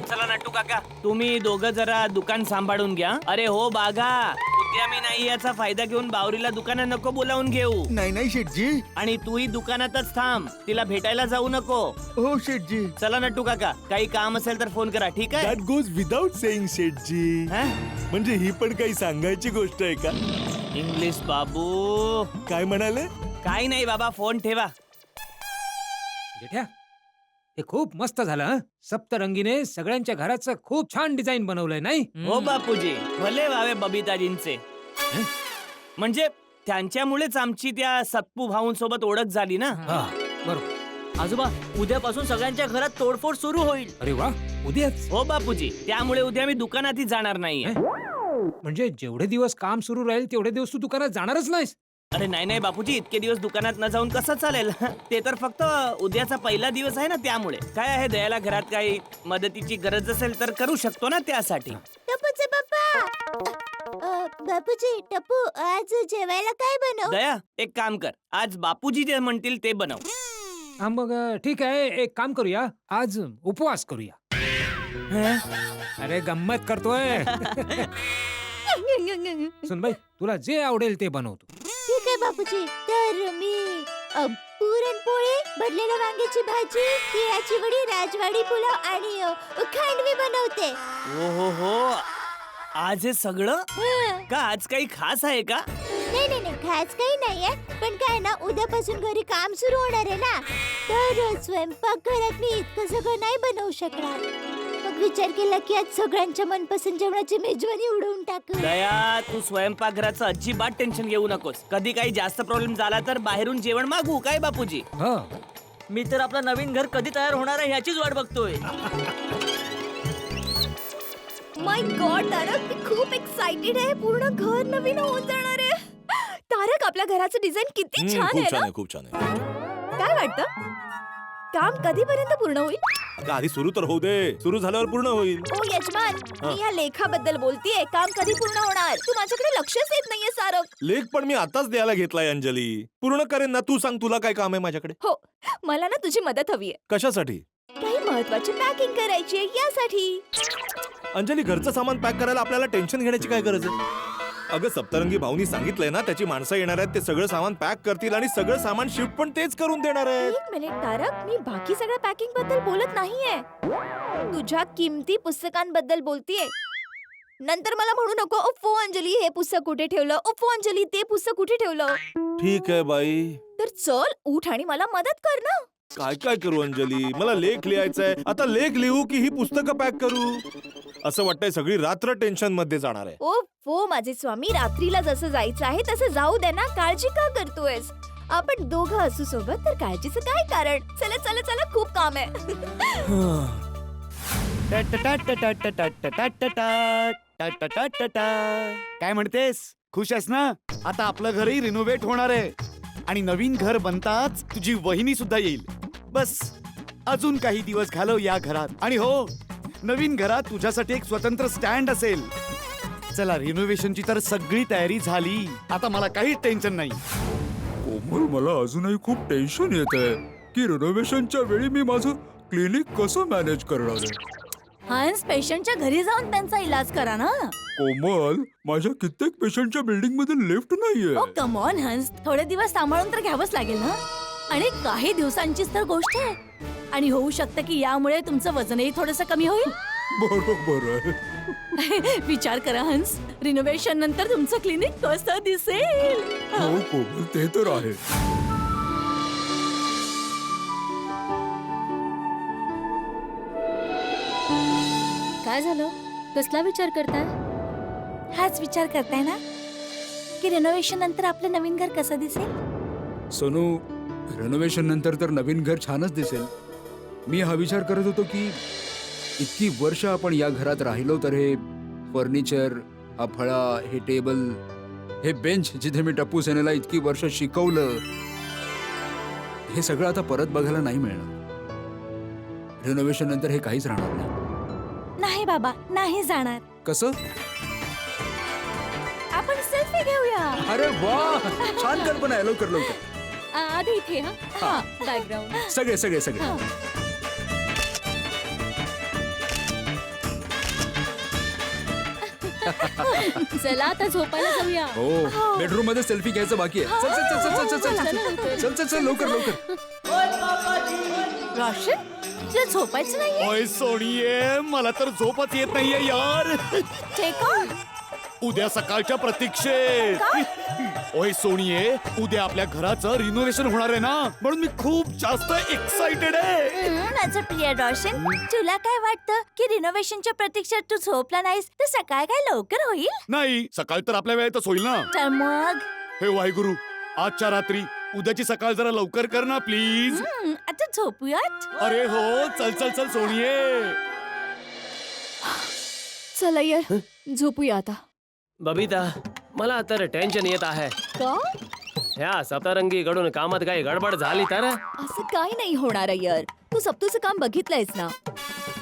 चला नट्टू काका, तुम्ही दोघं जरा दुकान सांभाळून घ्या. अरे हो बागा, उद्या मी नाही याचा फायदा घेऊन बावरीला दुकानात नको बोलावून घेऊ. नाही नाही शेठजी. आणि तूही दुकानातच थांब, तिला भेटायला जाऊ नको. हो शेठजी. चला नट्टू काका, काही काम असेल तर फोन करा, ठीक आहे? दॅट गोज विदाउट सेइंग शेठजी. हा? म्हणजे ही पण काही सांगायची गोष्ट आहे का? इंग्लिश बाबू. काय म्हणाले? काही नाही बाबा, फोन ठेवा. जेठ्या हे खूप मस्त झालं हं? सप्तरंगीने सगळ्यांच्या घराचं खूप छान डिझाईन बनवलंय नाही? हो बापूजी, भले व्हावे बबिताजींचे. म्हणजे त्यांच्यामुळेच आमची त्या सत्पू भाऊंसोबत ओळख झाली ना. हा, बरोबर. आजोबा उद्यापासून सगळ्यांच्या घरात तोडफोड सुरू होईल. अरे वा, उद्याच? हो बापूजी, त्यामुळे उद्या मी दुकानातही जाणार नाहीये. म्हणजे जेवढे दिवस काम सुरू राहील तेवढे दिवस तू दुकानात जाणारच नाहीस? अरे नाही नाही बापूजी, इतके दिवस दुकानात न जाऊन कसं चालेल? ते तर फक्त उद्याचा पहिला दिवस आहे ना, त्यामुळे. काय आहे, दयाला घरात काही मदतीची गरज असेल तर करू शकतो ना त्यासाठी. टपूचे पप्पा. बापूजी, टपू आज जेवायला काय बनव? दया, एक काम कर, आज बापूजी जे म्हणतील ते बनव. हा मग ठीक आहे, एक काम करूया, आज उपवास करूया. अरे गंमत करतोय. सुनबाई, तुला जे आवडेल ते बनवतो. ठीक आहे बापूजी. तर मी पुरणपोळी, भरलेल्या वांग्याची भाजी, तिळाची वडी, राजवाडी पुलाव आणि खांडवी बनवते. हो, आज हे सगळं का? आज काही खास आहे का? नाही नाही नाही, खास काही नाहीये. पण काय ना, उद्यापासून घरी काम सुरू होणार आहे ना, तर स्वयंपाक घरात मी इतकं सगळं नाही बनवू शकणार. मग विचार केला की आज सगळ्यांच्या मनपसंत जेवणाची मेजवानी उडवून टाकू. दया, तू स्वयंपाकघराचं अजिबात टेन्शन घेऊ नकोस. कधी काही जास्त प्रॉब्लेम झाला तर बाहेरून जेवण मागवू, काय बापूजी? मी तर आपलं नवीन घर कधी तयार होणार आहे ह्याचीच वाट बघतोय. माय गॉड तारक, मी खूप एक्साइटेड आहे. पूर्ण घर नवीन होऊन जाणार आहे. तारक, आपल्या घराचं डिझाईन किती छान खूप आहे छान ना? आहे, खूप छान आहे. काय वाटतं, काम कधीपर्यंत पूर्ण होईल? अगं, आधी सुरू तर होऊ दे. सुरू झाल्यावर पूर्ण होईल. ओ यजमान, मी या लेखाबद्दल बोलतीये. काम कधी पूर्ण होणार? तू माझ्याकडे लक्षच देत नाहीये सारक. लेख पण मी आताच द्यायला घेतलाय अंजली. पूर्ण करेन ना. तू सांग, तुला काय काम आहे माझ्याकडे? हो, मला ना तुझी मदत हवी आहे. कशासाठी? काही महत्त्वाची पॅकिंग करायची आहे यासाठी. अंजली, घरचं सामान पॅक करायला आपल्याला टेन्शन घेण्याची काय गरज आहे? अगं, सप्तरंगी भाऊनी सांगितलंय ना, त्याची माणसं येणार आहेत, ते सगळं सामान पॅक करतील आणि सगळं सामान शिफ्ट पण तेच करून देणार आहेत. एक मिनिट तारक, मी बाकी सगळ्या पॅकिंग बद्दल बोलत नाहीये. तुझ्या किमती पुस्तकांबद्दल बोलतीये. नंतर मला म्हणू नको, उफ्फो अंजली हे पुस्तक कुठे ठेवलं, उफ्फो अंजली ते पुस्तक कुठे ठेवलं. ठीक आहे बाई. तर चल, उठ आणि मला मदत कर ना. काय काय करू अंजली? मला लेख लिहायचाय. आता लेख लिहू की ही पुस्तकं पॅक करू? असं वाटतंय सगळी रात्र टेन्शन मध्ये जाणार आहे. ओ माझे स्वामी, रात्रीला जसं जायचं आहे तसं जाऊ दे ना. काळजी का करतोयस? आपण दोघं असू सोबत तर काळजीचं काय कारण? चला चला चला, खूप काम आहे. काय म्हणतेस? खुश आहेस ना? आता आपलं घरही रिनोव्हेट होणार आहे आणि नवीन घर बनताच तुझी वहिनी सुद्धा येईल. बस अजून काही दिवस घालव या घरात. आणि हो, नवीन घरात तुझ्यासाठी एक स्वतंत्र स्टँड असेल. चला, रिनोव्हेशनची तर सगळी तयारी झाली. आता मला काही टेन्शन नाही. कोमल, मला अजूनही खूप टेन्शन येत आहे की रिनोव्हेशनच्या वेळी मी माझं क्लिनिक कसं मॅनेज करणार आहे. हंस, पेशंटच्या घरी जाऊन त्यांचा इलाज करा ना. कोमल, माझ्या कित्येक पेशंटच्या बिल्डिंग मध्ये लिफ्ट नाहीये. ओ कम ऑन हंस, थोडे दिवस सांभाळून तर घ्यावंच लागेल ना. आणि काही दिवसांचीच तर गोष्ट आहे. आणि होऊ शकतं की यामुळे तुमचं वजनही थोडंसं कमी होईल. बरोबर आहे. विचार करा हंस, रिनोव्हेशन नंतर तुमचं क्लिनिक कसं दिसेल. हो कोमल, ते तर आहे. काय झालं? कसला विचार करताय? हाच विचार करताय ना की रिनोव्हेशन नंतर आपलं नवीन घर कसं दिसेल. सोनू, रिनोव्हेशन नंतर तर नवीन घर छानच दिसेल. मी हा विचार करत होतो की इतकी वर्ष आपण या घरात राहिलो, तर हे फर्निचर, हा फळा, हे टेबल, हे बेंच जिथे मी टप्पू सेनेला इतकी वर्ष शिकवलं, हे सगळं आता परत बघायला नाही मिळणार. रिनोव्हेशन नंतर हे काहीच राहणार नाही. नाही बाबा, नाही जाणार. कसं? आपण सेल्फी घेऊया. अरे वा, छान कल्पना आहे. लवकर लवकर. आधी इथे. हा, बॅकग्राऊंड. सगळे सगळे सगळे. चला आता झोपायला जाऊया. हो बेडरूम मध्ये सेल्फी घ्यायचं बाकी आहे. चल चल चल चल चल चल चल चल चल चल लवकर लवकर. रोशन तुला झोपायचं नाहीये? ओय सोनिये, मला तर झोपच येत नाहीये यार. टेका उद्या सकाळच्या प्रतीक्षेत. ओय सोनिये, उद्या आपल्या घराचं रिनोव्हेशन होणार आहे ना, म्हणून मी खूप जास्त एक्साइटेड आहे. माझं प्रिय रोशन, तुला काय वाटतं की रिनोव्हेशनच्या प्रतीक्षेत तू झोपला नाहीस तर सकाळ काय लवकर होईल? नाही, सकाळ तर आपल्या वेळेतच होईल ना. तर मग हे वाहिगुरु, आजच्या रात्री उद्याची सकाळ जरा लवकर कर ना प्लीज. आता झोपूयात. अरे हो, चल चल चल सोनिये. चला यार झोपूया आता. बबिता, मला तर टेन्शन येत आहे. का? ह्या सप्तरंगीकडून कामात काही गडबड झाली तर? असं काही नाही होणार आहे यार. तू सप्तूचं काम बघितलंयस ना,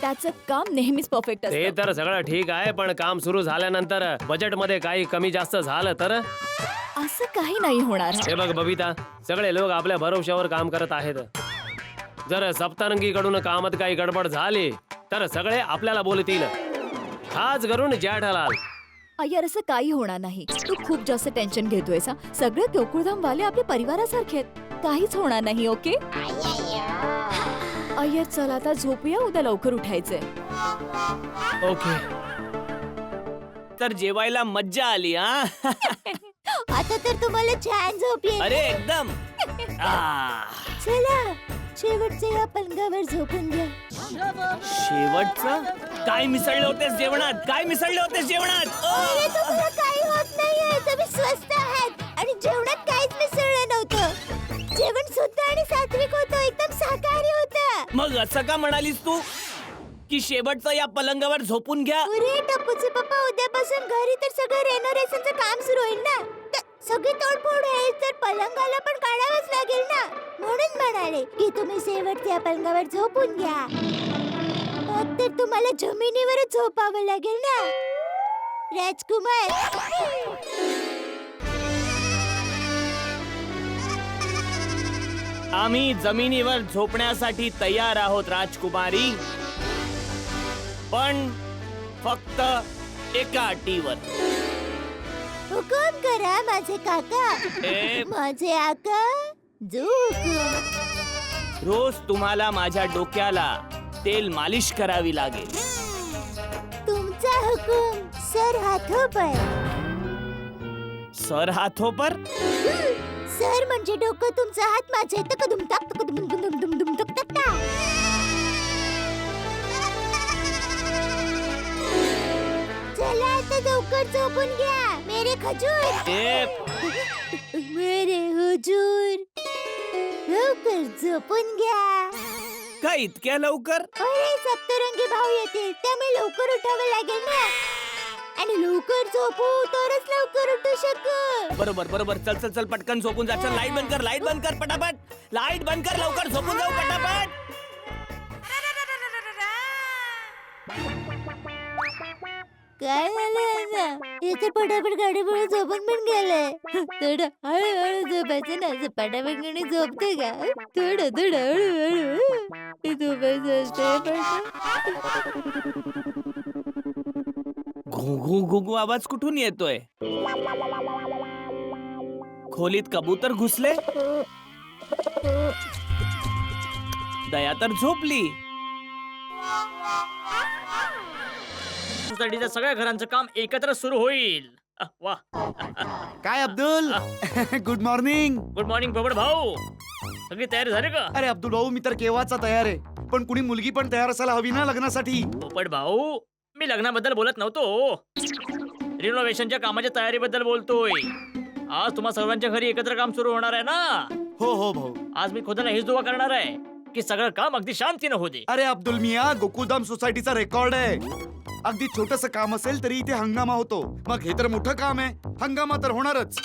त्याचं काम नेहमीच परफेक्ट ते असतं. तर सगळं ठीक आहे, पण काम सुरू झाल्यानंतर बजेट मध्ये काही कमी जास्त झालं तर? असं काही नाही होणार. हे बघ बबिता, सगळे लोक आपल्या भरोश्यावर काम करत आहेत. जर सप्तरंगीकडून कामात काही गडबड झाली तर सगळे आपल्याला बोलतील, खास करून जेठालाल. यार असं काही होणार नाही. तू खूप जास्त टेन्शन घेतोयस. सगळे गोकुळधाम वाले आपल्या परिवारासारखे आहेत. काहीच होणार नाही. ओके अय्यर, चल आता झोपूया, उद्या लवकर उठायचंय. ओके. तर जेवायला मज्जा आली हा. आता तर तुम्हाला छान झोप येईल. अरे एकदम. चला शेवटचे या पलंगावर झोपून घ्या. शेवटचं काय मिसळले होतेस जेवणात? काय मिसळले होतेस जेवणात? अरे तुम्हाला काही होत नाहीये, तुम्ही स्वस्त आहात आणि जेवणात काहीच मिसळलं नव्हतं. जेवण शुद्ध आणि सात्विक होतं, एकदम शाकाहारी होतं. मग असं का म्हणालीस तू की शेवटचं या पलंगावर झोपून घ्या? अरे टप्पूचे पप्पा, उद्यापासून घरी तर सगळं रेनोव्हेशनचं काम सुरू होईल ना, तर सगळी तोडफोड होईल तर पलंगाला पण काढावंच लागेल ना, म्हणून म्हणाले की तुम्ही शेवटच्या पलंगावर झोपून घ्या. मग तर तुम्हाला जमिनीवरच झोपावं लागेल ना राजकुमार. आम्ही जमिनीवर झोपण्यासाठी तयार आहोत राजकुमारी, पण फक्त एका अटीवर. हुकूम करा माझे काका. ए, माझे आका जो हुकूम. रोज तुम्हाला माझ्या डोक्याला तेल मालिश करावी लागेल. तुमचा हुकूम सर हाथों पर. सर हाथों पर? सर म्हणजे डोकं, तुमचा हात माझे तकदुम तक तकदुम दुम दुम दुम तक तक ता. चला आता लवकर झोपून घ्या मेरे खजूर. मेरे हुजूर, लवकर झोपून घ्या. का इतक्या लवकर? अरे सप्तरंगी भाऊ येतील, त्यामुळे लवकर उठावं लागेल ना, आणि लवकर झोपू तरच लवकर उठू शकू. बरोबर बरोबर. चल चल चल पटकन झोपून जा. चल लाईट बंद कर, लाईट बंद कर पटापट. लाईट बंद कर, लवकर झोपून जाऊ पटापट. काय झालं ना, हे तर पटापट गाडीपुढे झोपून पण गेलंय. थोडं हळूहळू झोपायचं ना, असं पटापट गाडी झोपते का? थोडं थोडं हळूहळू झोपायचं असते. घू घू घू घू आवाज कुठून येतोय? खोलीत कबूतर घुसले? दया तर झोपली. सोसायटीच्या सगळ्या घरांचं काम एकत्र सुरू होईल. वा. काय Abdul, good morning. Good morning पोपट भाऊ. सगळी तयारी झाली का? अरे अब्दुल भाऊ, मी तर केव्हाचा तयार आहे, पण कुणी मुलगी पण तयार असायला हवी ना लग्नासाठी. पोपट भाऊ, मी लग्नाबद्दल बोलत नव्हतो, रिनोव्हेशनच्या कामाच्या तयारीबद्दल बोलतोय. आज तुम्हा सर्वांच्या घरी एकत्र काम सुरू होणार आहे ना? हो हो भाऊ. आज मी खुदाला हेच दुवा करणार आहे की सगळं काम अगदी शांतीनं होऊ दे. अरे अब्दुल मिया, गोकुळधाम सोसायटीचा रेकॉर्ड आहे. अगदी छोटस काम असेल तरी इथे हंगामा होतो. मग हे तर मोठं काम आहे, हंगामा तर होणारच.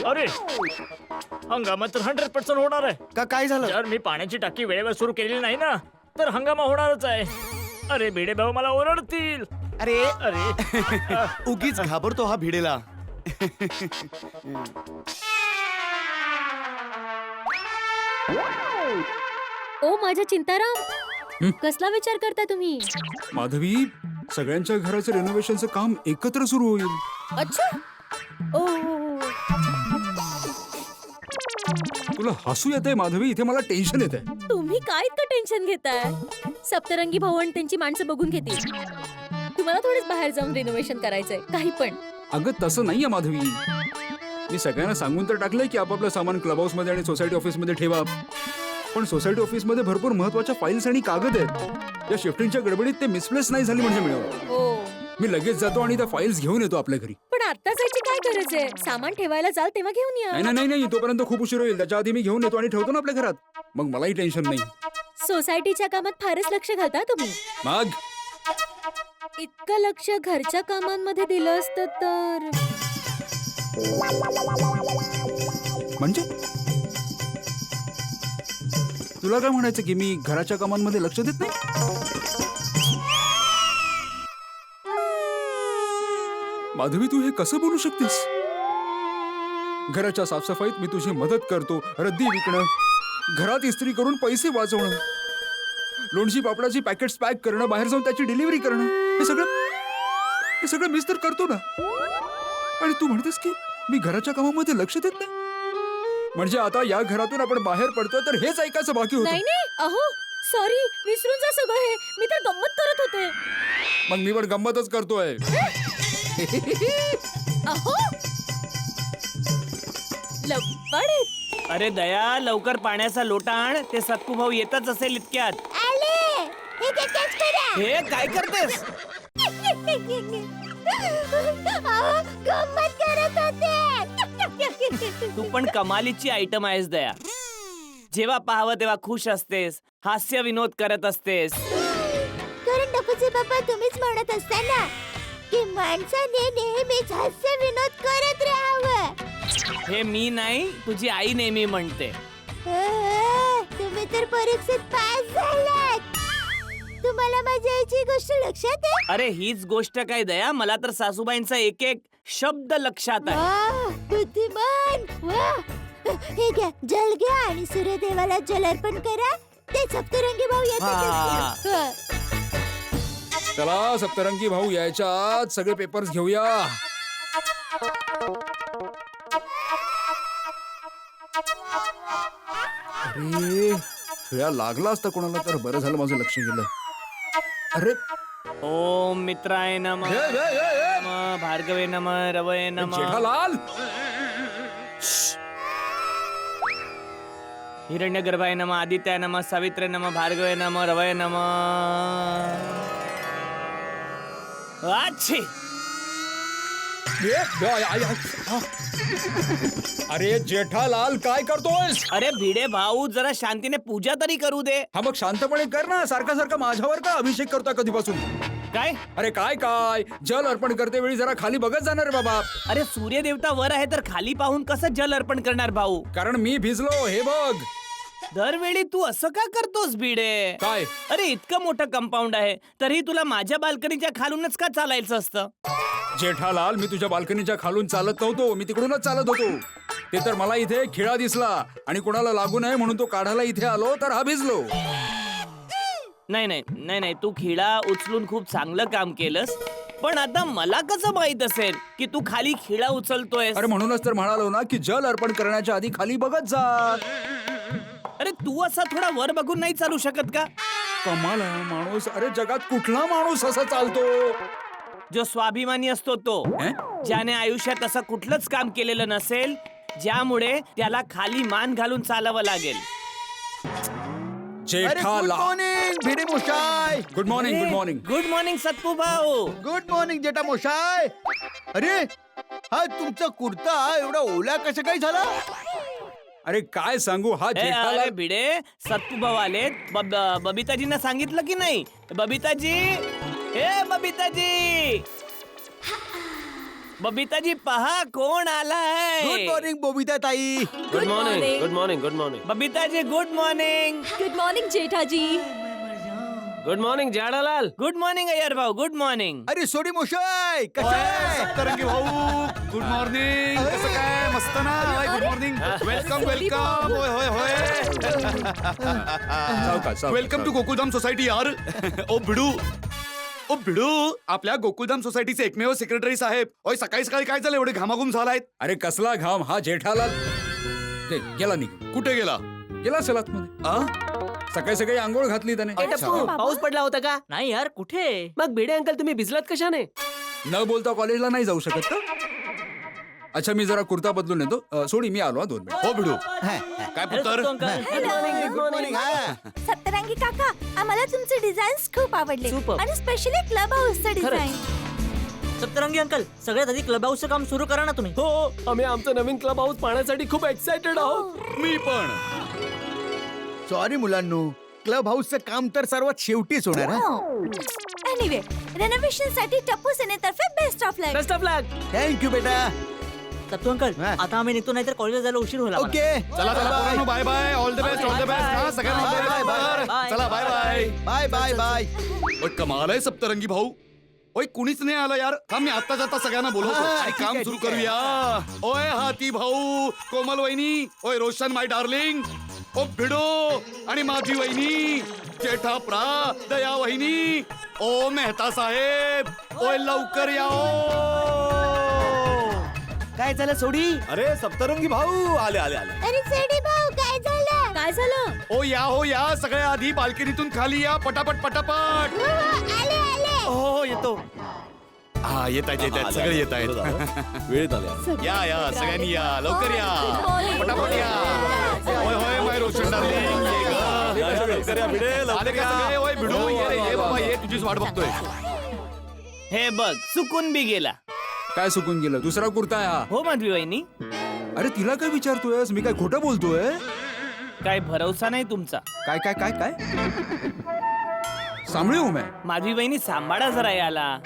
अरे हंगामा तर 100% होणार आहे. का काय झालं? जर मी पाण्याची टाकी वेळेवर सुरू केलेली नाही ना, तर हंगामा होणारच आहे. अरे भिडे भाऊ मला ओरडतील. अरे अरे उगीच घाबरतो हा भिडेला. ओ माझ्या चिंताराम, कसला विचार करता तुम्ही? माधवी, सगळ्यांच्या घराचं रेनोव्हेशनचं काम एकत्र सुरू होईल. अच्छा. ओ तुला हसू येतंय माधवी, इथे मला टेन्शन येत आहे. तुम्ही काय इतकं टेन्शन घेताय? सप्तरंगी भाऊ आणि त्यांची माणसं बघून घेतील. तुम्हाला थोडंच बाहेर जाऊन रिनोव्हेशन करायचंय, काही पण. अगं तसं नाहीये माधवी, मी सगळ्यांना सांगून तर टाकलंय की आपापलं सामान क्लब हाऊस मध्ये आणि सोसायटी ऑफिस मध्ये ठेवा. पण सोसायटी ऑफिस मध्ये भरपूर महत्वाच्या फाईल्स आणि कागद आहेत. या शिफ्टिंगच्या गडबडीत ते मिसप्लेस नाही झाली म्हणजे मिळव. हो. मी लगेच जातो आणि त्या फाईल्स घेऊन येतो आपल्या घरी. पण आता जायची काय गरज आहे? सामान ठेवायला जाल तेव्हा घेऊन या. नाही नाही नाही, तोपर्यंत खूप उशीर होईल. त्याच्या आधी मी घेऊन येतो आणि ठेवतो ना आपल्या घरात. मग मलाही टेन्शन नाही. सोसायटीच्या कामात फारच लक्ष घालता तुम्ही. मग इतकं लक्ष घरच्या कामांमध्ये दिलं असतं तर. म्हणजे तुला काय म्हणायचं की मी घराच्या कामांमध्ये लक्ष देत नाही? माधवी, तू हे कसं बोलू शकतेस? घराच्या साफसफाईत मी तुझी मदत करतो, रद्दी विकणं, घरात इस्त्री करून पैसे वाचवणं, लोणची पापडाची पॅकेट्स पॅक करणं, बाहेर जाऊन त्याची डिलिव्हरी करणं, हे सगळं मीच तर करतो ना. आणि तू म्हणतेस की मी घराच्या कामामध्ये लक्ष देत नाही? म्हणजे आता या घरातून आपण बाहेर पडतो तर हेच ऐकायचं बाकी होतं. नाही नाही, अहो सॉरी, विसरून जा सगळं हे. मी तर गंमत करत होते. मग मी पण गंमतच करतोय. अहो लपड. अरे दया, लवकर पाण्याचा लोटा आण. ते सत्तू भाऊ येतच असेल इतक्यात. आले हे घे, catch करा. हे काय करतेस? अहो, गंमत करत होते. तू पण कमालीची आयटम आहेस दया. जेव्हा पाहावं तेव्हा खुश असतेस, हास्य विनोद करत असतेस. कारण डफूचे बाबा तुम्हीच म्हणत असता ना की माणसाने नेहमीच हास्य विनोद करत राहावं. हे मी नाही, तुझी आई नेहमी म्हणते. तुम्ही तर परीक्षेत पास झालात. तुम्हाला माझ्या आईची गोष्ट लक्षात आहे? अरे हीच गोष्ट काय दया, मला तर सासूबाईंचा एक एक शब्द लक्षात आहे. वाह, बुद्धिमान. वाह. हे घ्या, जल घ्या आणि सूर्यदेवाला जल अर्पण करा. ते सप्तरंगी भाऊ हा. येतात. चला सप्तरंगी भाऊ यायच्या आत सगळे पेपर्स घेऊया. अरे खेळा लागला असता कोणाला तर बरं झालं, माझं लक्ष गेलं. अरे ओम मित्राय नमः, हे, हे, हे, हे. नमः भार्गवे नमः, रवये नमः. जेठालाल, हिरण्यगर्भाय नमः, आदित्याय नमः, सावित्रे नमः, भार्गवे नमः, रवये नमः. अच्छी. अरे जेठालाल काय करतोयस? अरे भिडे भाऊ, जरा शांतीने पूजा तरी करू दे. हा मग शांतपणे कर ना. सारखा सारखा माझ्यावर का अभिषेक करतोय कधीपासून? काय? अरे काय जल अर्पण करते वेळी जरा खाली बघत जाणार बाबा. अरे सूर्य देवता वर आहे तर खाली पाहून कसं जल अर्पण करणार भाऊ? कारण मी भिजलो, हे बघ. दरवेळी तू असं का करतोस भिडे? काय? अरे इतकं मोठं कंपाऊंड आहे तरी तुला माझ्या बाल्कनीच्या खालूनच का चालायचं असतं? जेठालाल, मी तुझ्या बाल्कनीच्या खालून चालत नव्हतो, मी तिकडूनच चालत होतो. ते तर मला इथे खिळा दिसला आणि कोणाला लागू नये म्हणून तो काढायला इथे आलो तर हा भिजलो. नाही नाही नाही नाही, तू खिळा उचलून खूप चांगलं काम केलंस. पण आता मला कसं माहित असेल की तू खाली खिळा उचलतोय? अरे म्हणूनच तर म्हणालो ना की जल अर्पण करण्याच्या आधी खाली बघत जा. अरे तू असा थोडा वर बघून नाही चालू शकत का? कमाल आहे माणूस. अरे जगात कुठला माणूस असा चालतो जो स्वाभिमानी असतो तो, ज्याने आयुष्यात असं कुठलंच काम केलेलं नसेल ज्यामुळे त्याला खाली मान घालून चालावं लागेल. जेठालाल, मॉर्निंग भिडे मोशाय. Good morning. Good morning. Good morning Sattu भाऊ. गुड मॉर्निंग जेठा मोशाय. अरे हा तुमचा कुर्ता एवढा ओला कसं काय झाला? अरे काय सांगू, हा अरे जेठालाल. भिडे, सत्तू भाऊ आलेत. बबिताजींना सांगितलं की नाही? बबिताजी, हे बबिताजी, बबिताजी पहा कोण आलाय. गुड मॉर्निंग बबिता ताई. Good morning, good morning, good morning. Babitaji good morning. Good morning Jethaji. Good morning Jethalal. Good morning Iyer भाऊ, गुड मॉर्निंग. अरे सोडी मोशाय कशा तरंगी भाऊ गुड मॉर्निंग. कसं काय मस्त ना. Good morning. Welcome welcome. होय होय होय. वेलकम टू गोकुलधाम सोसायटी यार. ओ भिडू आपल्या गोकुलधाम सोसायटीचे एकमेव सेक्रेटरी साहेब. ओय सकाळी सकाळी काय झालं एवढे घामाघूम झालायत. अरे कसला घाम हा जेठालाल. गेला निघ. कुठे गेला. गेला सलात मध्ये. सकाळी सकाळी आंघोळ घातली त्याने. पाऊस पडला होता का. नाही यार कुठे. मग भिडे अंकल तुम्ही भिजलात कशाने. न बोलता कॉलेजला नाही जाऊ शकत का. अच्छा मी जरा कुर्ता बदलून येतो. सोडी मी आलो 2 मिनिट. हो भिडू काय अरे, पुत्र. Sattu uncle. Good morning. Saptarangi काका आम्हाला तुमचे डिझाईन्स खूप आवडले Superb. आणि स्पेशली क्लब हाऊसचं डिझाईन. सप्तरंगी अंकल सगळ्यात आधी क्लब हाऊसचं काम सुरू करा ना तुम्ही. हो आम्ही आमचं नवीन क्लब हाऊस पाहण्यासाठी खूप एक्साइटेड आहोत. मी पण. सॉरी मुलांनो, क्लब हाऊसचं काम तर सर्वात शेवटीच होणार हा. एनिवे रेनोव्हेशन साठी टप्पू सेनेतर्फे best of luck. Best of luck. Thank you बेटा. सत्तू अंकल हा. आता आम्ही निघतो नाही तर कॉलेजला जायला उशीर होईल आम्हाला. ओके चला चला पोरांनो bye bye. All the best all the best. हा सगळ्यांना all the best. Bye, bye, bye. चला bye bye. Bye bye bye. ओय कमाल आहे सप्तरंगी भाऊ. ओय कुणीच नाही आलं यार. थांब मी आता जाता सगळ्यांना बोलवतो हा, आणि ठीक काम आहे, सुरू ठीक आहे. करूया. ओय हाती भाऊ, कोमल वहिनी, ओय रोशन माय डार्लिंग, ओ भिडो आणि माझी वहिनी, जेठा प्रा, दया वहिनी, ओ मेहता साहेब, ओय लवकर या ओ. काय झालं सोडी. अरे सप्तरंगी भाऊ आले आले आले. अरे सोडी भाऊ काय झालं. काय झालं. ओ या सगळ्या आधी बाल्कनीतून खाली या पटापट पटापट. आले आले. हो येतो. हा येत आहेत सगळे येत आहेत. वेळ झाला. या सगळ्यांनी या लवकर या पटापट या. होय होय माय रोशन डार्लिंग ये ग. लवकर या भिडे, लवकर आले का या. सगळे. ओय भिडू ये रे, ये बाबा ये तुझीच वाट बघतोय. हे बघ चुकून बी गेला. काय सुकून गेलं. दुसरा कुर्ता आहे हा. हो माधवी वहिनी. अरे तिला काय विचारतोयस. मी काय खोटं बोलतोय. काय भरवसा नाही तुमचा. काय काय काय काय सांभाळू मैं. माधवी वहिनी सांभाळा जरा याला.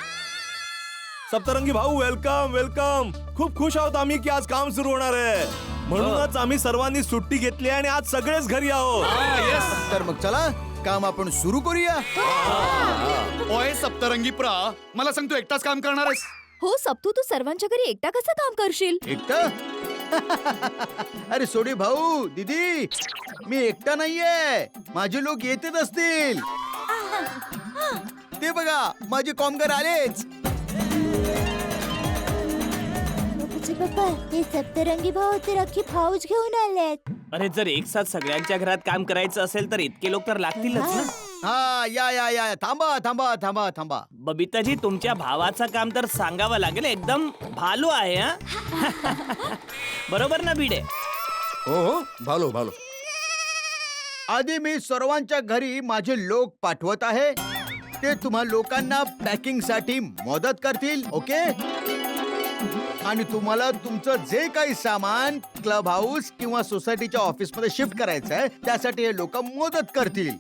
सप्तरंगी भाऊ वेलकम वेलकम. खूप खुश आहोत आम्ही की आज काम सुरू होणार आहे. म्हणूनच आम्ही सर्वांनी सुट्टी घेतली आणि आज सगळेच घरी आहोत. तर मग चला काम आपण सुरू करूया. ओय सप्तरंगी प्रा मला सांग तू एकटाच काम करणार आहेस. हो सप्तू तू सर्वांच्या घरी एकटा कसं काम करशील. एकटा. अरे सोडी भाऊ दीदी मी एकटा नाहीये. माझे लोक येतच असतील. ते बघा माझे कामगार आलेच. पप्पा हे सप्तरंगी भाऊ तर अख्खी फौज घेऊन आलेत. अरे जर एक साथ सगळ्यांच्या घरात काम करायचं असेल तर इतके लोक तर लागतीलच ना. हा या थांबा थांबा थांबा थांबा. बबिताजी तुमच्या भावाचं काम तर सांगावं लागेल. एकदम भालू आहे हा. बरोबर ना भिडे. हो भालो. आधी मी सर्वांच्या घरी माझे लोक पाठवत आहे. ते तुम्हा लोकांना पॅकिंग साठी मदत करतील. ओके. आणि तुम्हाला तुमचं जे काही सामान क्लब हाऊस किंवा सोसायटीच्या ऑफिस मध्ये शिफ्ट करायचं आहे त्यासाठी हे लोक मदत करतील.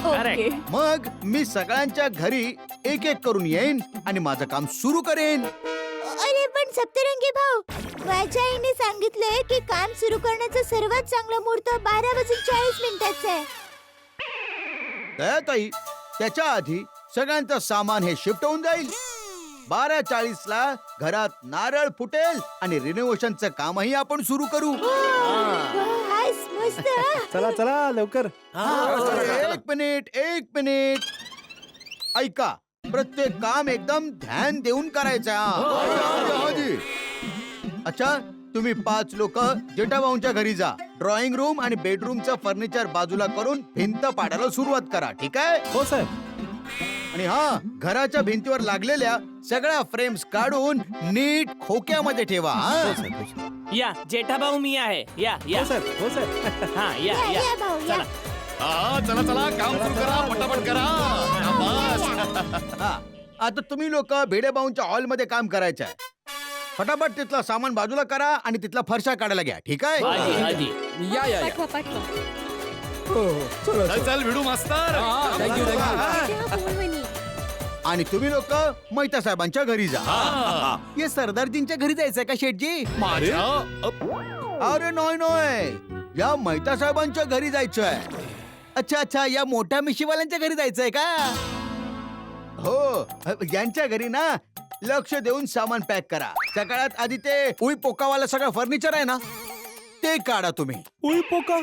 ओके. मग मी सगळ्यांच्या घरी एक एक करून येईन आणि माझं काम सुरू करेन. अरे पण सप्तरंगी भाऊ माझ्या आईने सांगितलंय की काम सुरू करण्याचा सर्वात चांगला मुहूर्त 12:40 आहे. ताई त्याच्या आधी सगळ्यांचं सामान हे शिफ्ट होऊन जाईल. 12:40 घरात नारळ फुटेल आणि रिनोव्हेशनचं कामही आपण सुरू करू. हायस मस्त. चला चला लवकर. एक मिनिट ऐका. प्रत्येक काम एकदम ध्यान देऊन करायचं. अच्छा तुम्ही 5 लोक जेठाभाऊंच्या घरी जा. ड्रॉइंग रूम आणि बेडरूमचं फर्निचर बाजूला करून भिंत पाडायला सुरुवात करा. ठीक आहे. हो साहेब. आणि हा घराच्या भिंतीवर लागलेल्या सगळ्या फ्रेम्स काढून नीट खोक्यामध्ये ठेवा. या जेठाभाऊ मी आहे. या हो साहेब. हा या या या भाऊ या. चला. चला काम सुरू करा पटापट करा. हा आता तुम्ही लोक भिडेभाऊंच्या हॉल मध्ये काम करायचं आहे. फटाफट तिथलं सामान बाजूला करा आणि तिथला फरशा काढायला घ्या. ठीक आहे. आधी या पाठवा. चल भिडू मास्तर. थँक्यू. आणि तुम्ही लोक मैता साहेबांच्या घरी जा. हे सरदारजींच्या घरी जायचंय का शेठजी. माझ्या अरे नॉय या मैता साहेबांच्या घरी जायचंय. अच्छा अच्छा, या मोठ्या मिशीवाल्यांच्या घरी जायचंय का? हो, यांच्या घरी ना लक्ष देऊन सामान पॅक करा. सगळ्यात आधी ते उई पोकावाला सगळं फर्निचर आहे ना, ते काढा तुम्ही. उई पोका?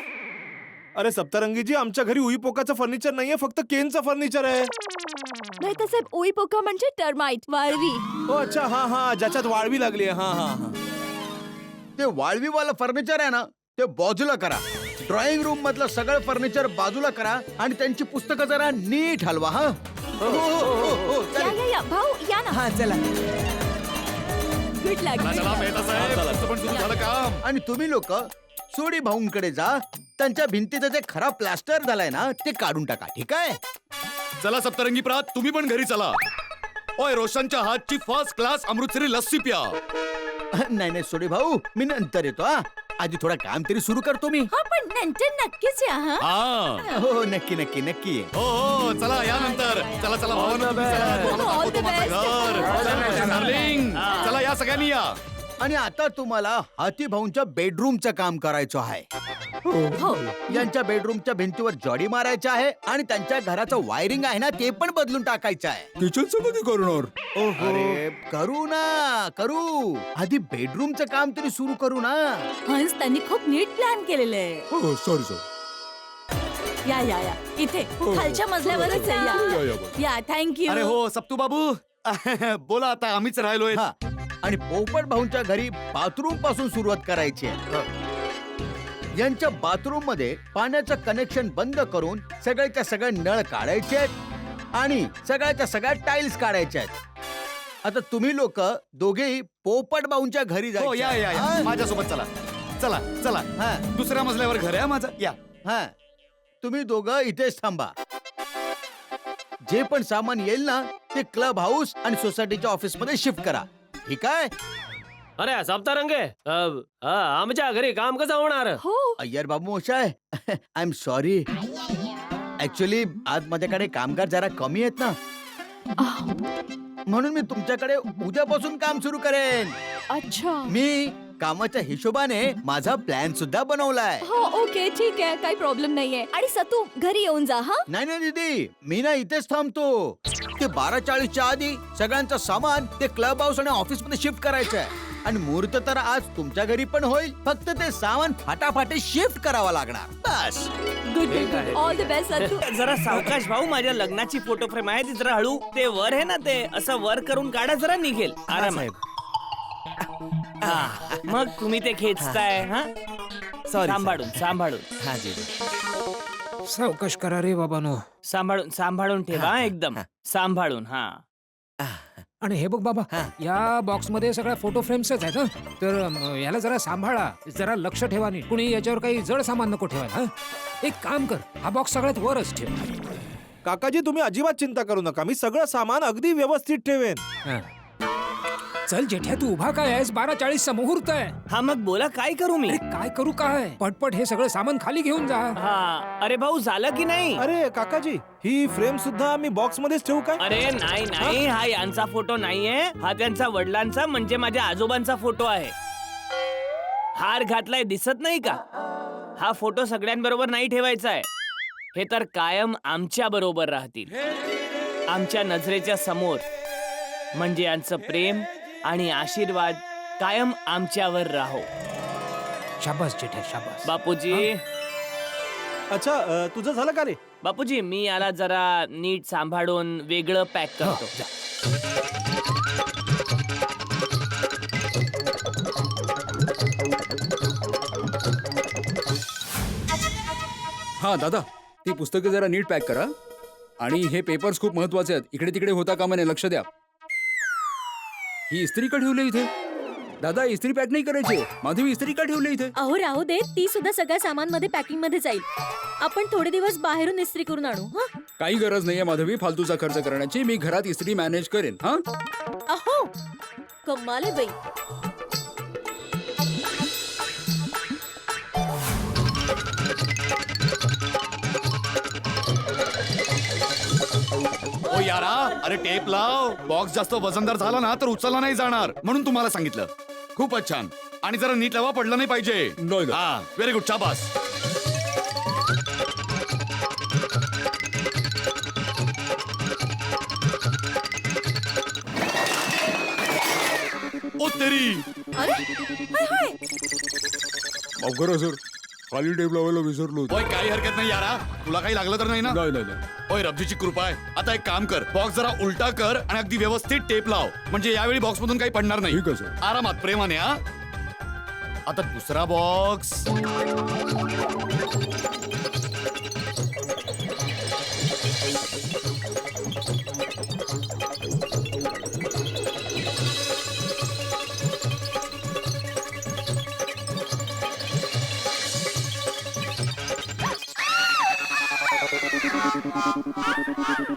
अरे सप्तरंगीजी, आमच्या घरी उई पोकाचं फर्निचर नाहीये, फक्त केनचं फर्निचर आहे. नाही तर साहेब, ओई पोका म्हणजे टर्माइट, वाळवी. हो अच्छा, हा हा, ज्याच्यात वाळवी लागली आहे. हा हा हा. ते वाळवीवाला फर्निचर आहे ना, ते बाजूला करा. ड्रॉइंग रूम मधलं सगळं फर्निचर बाजूला करा आणि त्यांची पुस्तकं जरा नीट हलवा. हा हो, हो, हो, हो, या चालेल. या या भाऊ, या ना. हा चला. गुड लक. चला मेहता साहेब, तुमचं पण सुरू झालं काम. आणि तुम्ही लोक सोडी भाऊंकडे जा, त्यांच्या भिंतीचं जे खराब प्लास्टर झालाय ना, ते काढून टाका. ठीक आहे? चला सप्तरंगी प्रात, तुम्ही पण घरी चला. ओय, रोशनच्या हातची फर्स्ट क्लास अमृतसरी लस्सी प्या. नाही नाही सोडी भाऊ, मी नंतर येतो. हा, आधी थोडं काम तरी सुरू करतो मी. हा, पण नंतर नक्कीच या. हा हा हो नक्की नक्की नक्की. हो हो, चला या नंतर. चला चला भावांनो, तुम्ही चला. तुम्हाला All the दाखवतो माझं best. घर. डार्लिंग, चला या सगळ्यांनी या. आणि आता तुम्हाला हाती भाऊंच्या बेडरूमचं काम करायचं आहे. हो. यांच्या बेडरूमच्या भिंतीवर जॉडी मारायची आहे आणि त्यांच्या घराचं वायरिंग आहे ना, ते पण बदलून टाकायचं आहे. किचनचं कधी करणार? अरे करू ना, करू. आधी बेडरूमचं काम तरी सुरू करू ना. हंस, त्यांनी खूप नीट प्लॅन केलेलं आहे. हो सॉरी सॉरी. या या या, इथे खालच्या मजल्यावरच आहे. या थँक्यू. अरे हो सप्तू बाबू, बोला आता, आम्हीच राहिलोय. हा, आणि पोपट भाऊंच्या घरी बाथरूम पासून सुरुवात करायची आहे. यांच्या बाथरूम मध्ये पाण्याचं कनेक्शन बंद करून सगळ्याच्या सगळे नळ काढायचे आहेत आणि सगळ्याच्या सगळ्या टाइल्स काढायच्या आहेत. आता तुम्ही लोक दोघेही पोपट भाऊंच्या घरी हो या या या, जायचे. माझ्यासोबत चला. चला चला. हा दुसऱ्या मजल्यावर घर आहे माझं. या. हा, तुम्ही दोघं इथेच थांबा. जे पण सामान येईल ना, ते क्लब हाऊस आणि सोसायटीच्या ऑफिस मध्ये शिफ्ट करा. ठीक आहे? अरे सप्तरंगे, आमच्या घरी काम कसं होणार? हो. अय्यर बाबू मोशाय, आय एम सॉरी. ऍक्च्युली आज माझ्याकडे कामगार जरा कमी आहेत ना, म्हणून मी तुमच्याकडे उद्यापासून काम सुरू करेन. अच्छा. मी कामाच्या हिशोबाने माझा प्लॅन सुद्धा बनवलाय. हो ओके, ठीक आहे, काही प्रॉब्लेम नाहीये. आणि सतू, घरी येऊन जा. हा, नाही नाही दीदी, मी ना इथेच थांबतो. ते 12:40च्या आधी सगळ्यांचं सामान ते क्लब हाऊस आणि ऑफिस मध्ये शिफ्ट करायचं आहे. आणि मुहूर्त तर आज तुमच्या घरी पण होईल, फक्त ते सामान फाटाफाटी शिफ्ट करावं लागणार. बस. Good good. All the best Sattu. जरा सावकाश भाऊ, माझ्या लग्नाची फोटो फ्रेम आहे ती जरा हळू. ते वर आहे ना, ते असं वर करून काढा, जरा निघेल आराम. हा, मग तुम्ही ते खेचताय. हा, सांभाळून सांभाळून. हा जी, सावकाश करा रे बाबानो. सांभाळून सांभाळून ठेवा, एकदम सांभाळून. हा, आणि हे बघ बाबा, या बॉक्स मध्ये सगळ्या फोटो फ्रेम्सच आहेत. तर याला जरा सांभाळा, जरा लक्ष ठेवा. नी कुणी याच्यावर काही जड सामान नको ठेवायला. एक काम कर, हा बॉक्स सगळ्यात वरच ठेव. काकाजी, तुम्ही अजिबात चिंता करू नका, मी सगळं सामान अगदी व्यवस्थित ठेवेन. चल जेठ्या, तू उभा काय आहेस? 12:40चा मुहूर्त आहे. हा, मग बोला, काय करू मी? अरे काय करू काय? पटपट हे सगळं सामान खाली घेऊन जा. हा, अरे भाऊ, झालं की नाही? अरे काकाजी, ही फ्रेम सुद्धा मी बॉक्स मध्येच ठेवू काय? अरे नाही नाही, हा यांचा फोटो नाहीये, हा त्यांचा वडिलांचा म्हणजे माझ्या आजोबांचा फोटो आहे. हार घातलाय, दिसत नाही का? हा फोटो सगळ्यांबरोबर नाही ठेवायचा आहे. हे तर कायम आमच्या बरोबर राहतील, आमच्या नजरेच्या समोर. म्हणजे यांचं प्रेम आणि आशीर्वाद कायम आमच्यावर राहो. शाबास जेठ्या, शाबास. बापूजी. अच्छा, तुझं झालं का रे? बापूजी, मी याला जरा नीट सांभाळून वेगळं पॅक करतो. हा दादा, ती पुस्तकं जरा नीट पॅक करा. आणि हे पेपर्स खूप महत्वाचे आहेत, इकडे तिकडे होता कामा नये, लक्ष द्या. ही इस्त्री का ठेवली इथे? दादा, इस्त्री पॅक नाही करायची. माधवी, इस्त्री का ठेवली इथे? अहो राहू दे, ती सुद्धा सगळ्या सामान मध्ये पॅकिंग मध्ये जाईल. आपण थोडे दिवस बाहेरून इस्त्री करून आणू. हा, काही गरज नाहीये माधवी फालतूचा खर्च करण्याची. मी घरात इस्त्री मॅनेज करेन. हा, अहो कमाल आहे बाई. ओ यारा, अरे टेप लाव. बॉक्स जास्त वजनदार झाला ना तर उचलला नाही जाणार, म्हणून तुम्हाला सांगितलं. खूपच छान. आणि जरा नीट लावा, पडलं नाही पाहिजे. नाही का? हा, व्हेरी गुड, शाबास. ओ तेरी अरे हाय हाय माफ करा सर खाली टेप लावायला विसरलो होतो. ओय काही हरकत नाही यारा तुला काही लागलं तर नाही ना नाही नाही नाही. ओय रब्जीची कृपा आहे आता एक काम कर बॉक्स जरा उलटा कर आणि अगदी व्यवस्थित टेप लाव म्हणजे यावेळी बॉक्स मधून काही पडणार नाही ठीक आहे सर. आरामात प्रेमाने हा आता दुसरा बॉक्स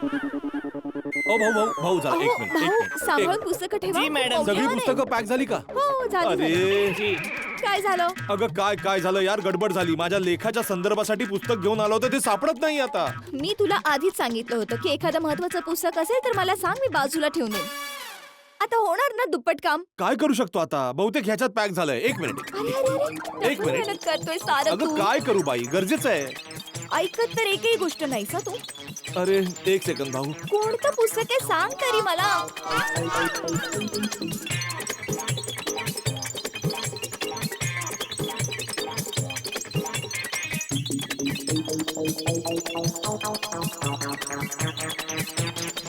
ओ भाऊ भाऊ भाऊ जरा एक मिनिट एक भाऊ मिनिट सांभाळून पुस्तकं ठेवा जी, मॅडम. हो, सगळी हो, पुस्तकं पॅक झाली का हो झालं झालं. अरे काय झालं अगं काय काय झालं यार गडबड झाली माझ्या लेखाच्या संदर्भासाठी पुस्तक घेऊन आलो होतं ते सापडत नाही आता मी तुला आधीच सांगितलं होतं की एखादं महत्वाचं पुस्तक असेल तर मला सांग मी बाजूला ठेवून येईन आता होणार ना दुप्पट काम काय करू शकतो आता बहुतेक ह्याच्यात पॅक झालंय एक मिनिट अरे अरे अरे एक डबल मिनिट. मेहनत करतोय सारं अगं तू काय करू बाई गरजेचं आहे ऐकत तर एकही गोष्ट नाहीस हं तू अरे एक सेकंद भाऊ कोणतं पुस्तक आहे सांग तरी मला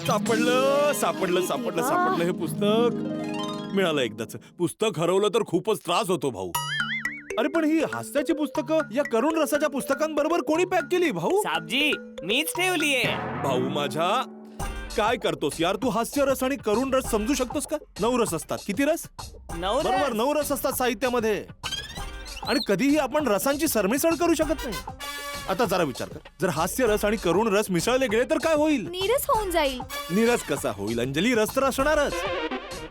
सापडलं सापडलं सापडलं सापडलं हे पुस्तक मिळालं एकदाच पुस्तक हरवलं तर खूपच त्रास होतो भाऊ अरे पण ही हास्याची पुस्तकं या करुण रसाच्या पुस्तकांबरोबर कोणी पॅक केली भाऊ साबजी मीच ठेवलीये. भाऊ माझ्या काय करतोस यार तू हास्य रस आणि करुण रस समजू शकतोस का 9 रस असतात किती रस नवरा बरोबर 9 रस असतात साहित्यामध्ये आणि कधीही आपण रसांची सरमिसळ करू शकत नाही आता जरा विचार कर जर हास्य रस आणि करुण रस मिसळले गेले तर काय होईल नीरस होऊन जाईल निरस कसा होईल अंजली रस तर असणारच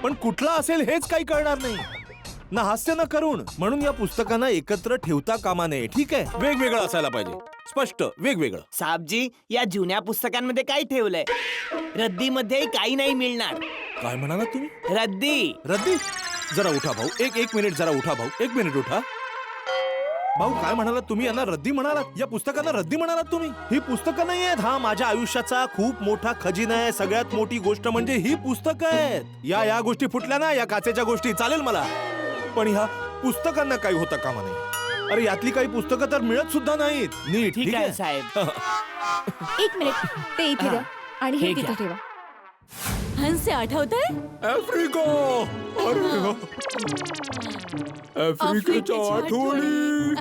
पण कुठला असेल हेच काही कळणार नाही ना हास्य ना करुण म्हणून या पुस्तकांना एकत्र ठेवता कामा नये ठीक आहे वेगवेगळं असायला पाहिजे स्पष्ट वेगवेगळं साबजी या जुन्या पुस्तकांमध्ये काय ठेवलंय रद्दीमध्ये काही नाही मिळणार. काय म्हणाला तुम्ही रद्दी रद्दी जरा उठा भाऊ एक मिनिट जरा उठा भाऊ एक मिनिट उठा भाऊ काय म्हणालात तुम्ही यांना रद्दी म्हणालात या पुस्तकांना रद्दी म्हणालात तुम्ही ही पुस्तकं नाही आहेत हा माझ्या आयुष्याचा खूप मोठा खजिना आहे सगळ्यात मोठी गोष्ट म्हणजे ही पुस्तकं आहेत या गोष्टी फुटल्या ना या काचेच्या गोष्टी चालेल मला पण ह्या पुस्तकांना काही होता कामा नाही अरे यातली काही पुस्तकं तर मिळत सुद्धा नाहीत नीट ठीक आहे साहेब. एक मिनिट ते इथे द्या आणि हे हे तिथे घ्या. ठेवा हंसे आठवतंय आफ्रिका अरे हो. आफ्रिकेच्या आठवणी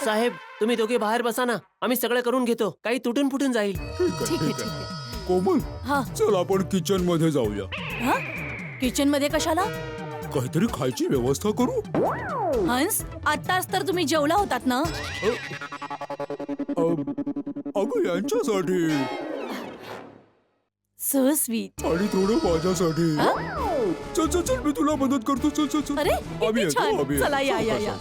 साहेब तुम्ही दोघे बाहेर बसा ना आम्ही सगळं करून घेतो काही तुटून फुटून जाईल. ठीक आहे ठीक आहे कोमल हा चल आपण किचन मध्ये जाऊया हा किचन मध्ये कशाला काहीतरी खायची व्यवस्था करू हंस आताच तर तुम्ही जेवला होतात ना अगं यांच्यासाठी सो स्वीट आणि थोडं माझ्यासाठी चल चल चल मी तुला मदत करतो चल चल चल अरे आम्ही किती येतो, छान आम्ही चला येतो. या या या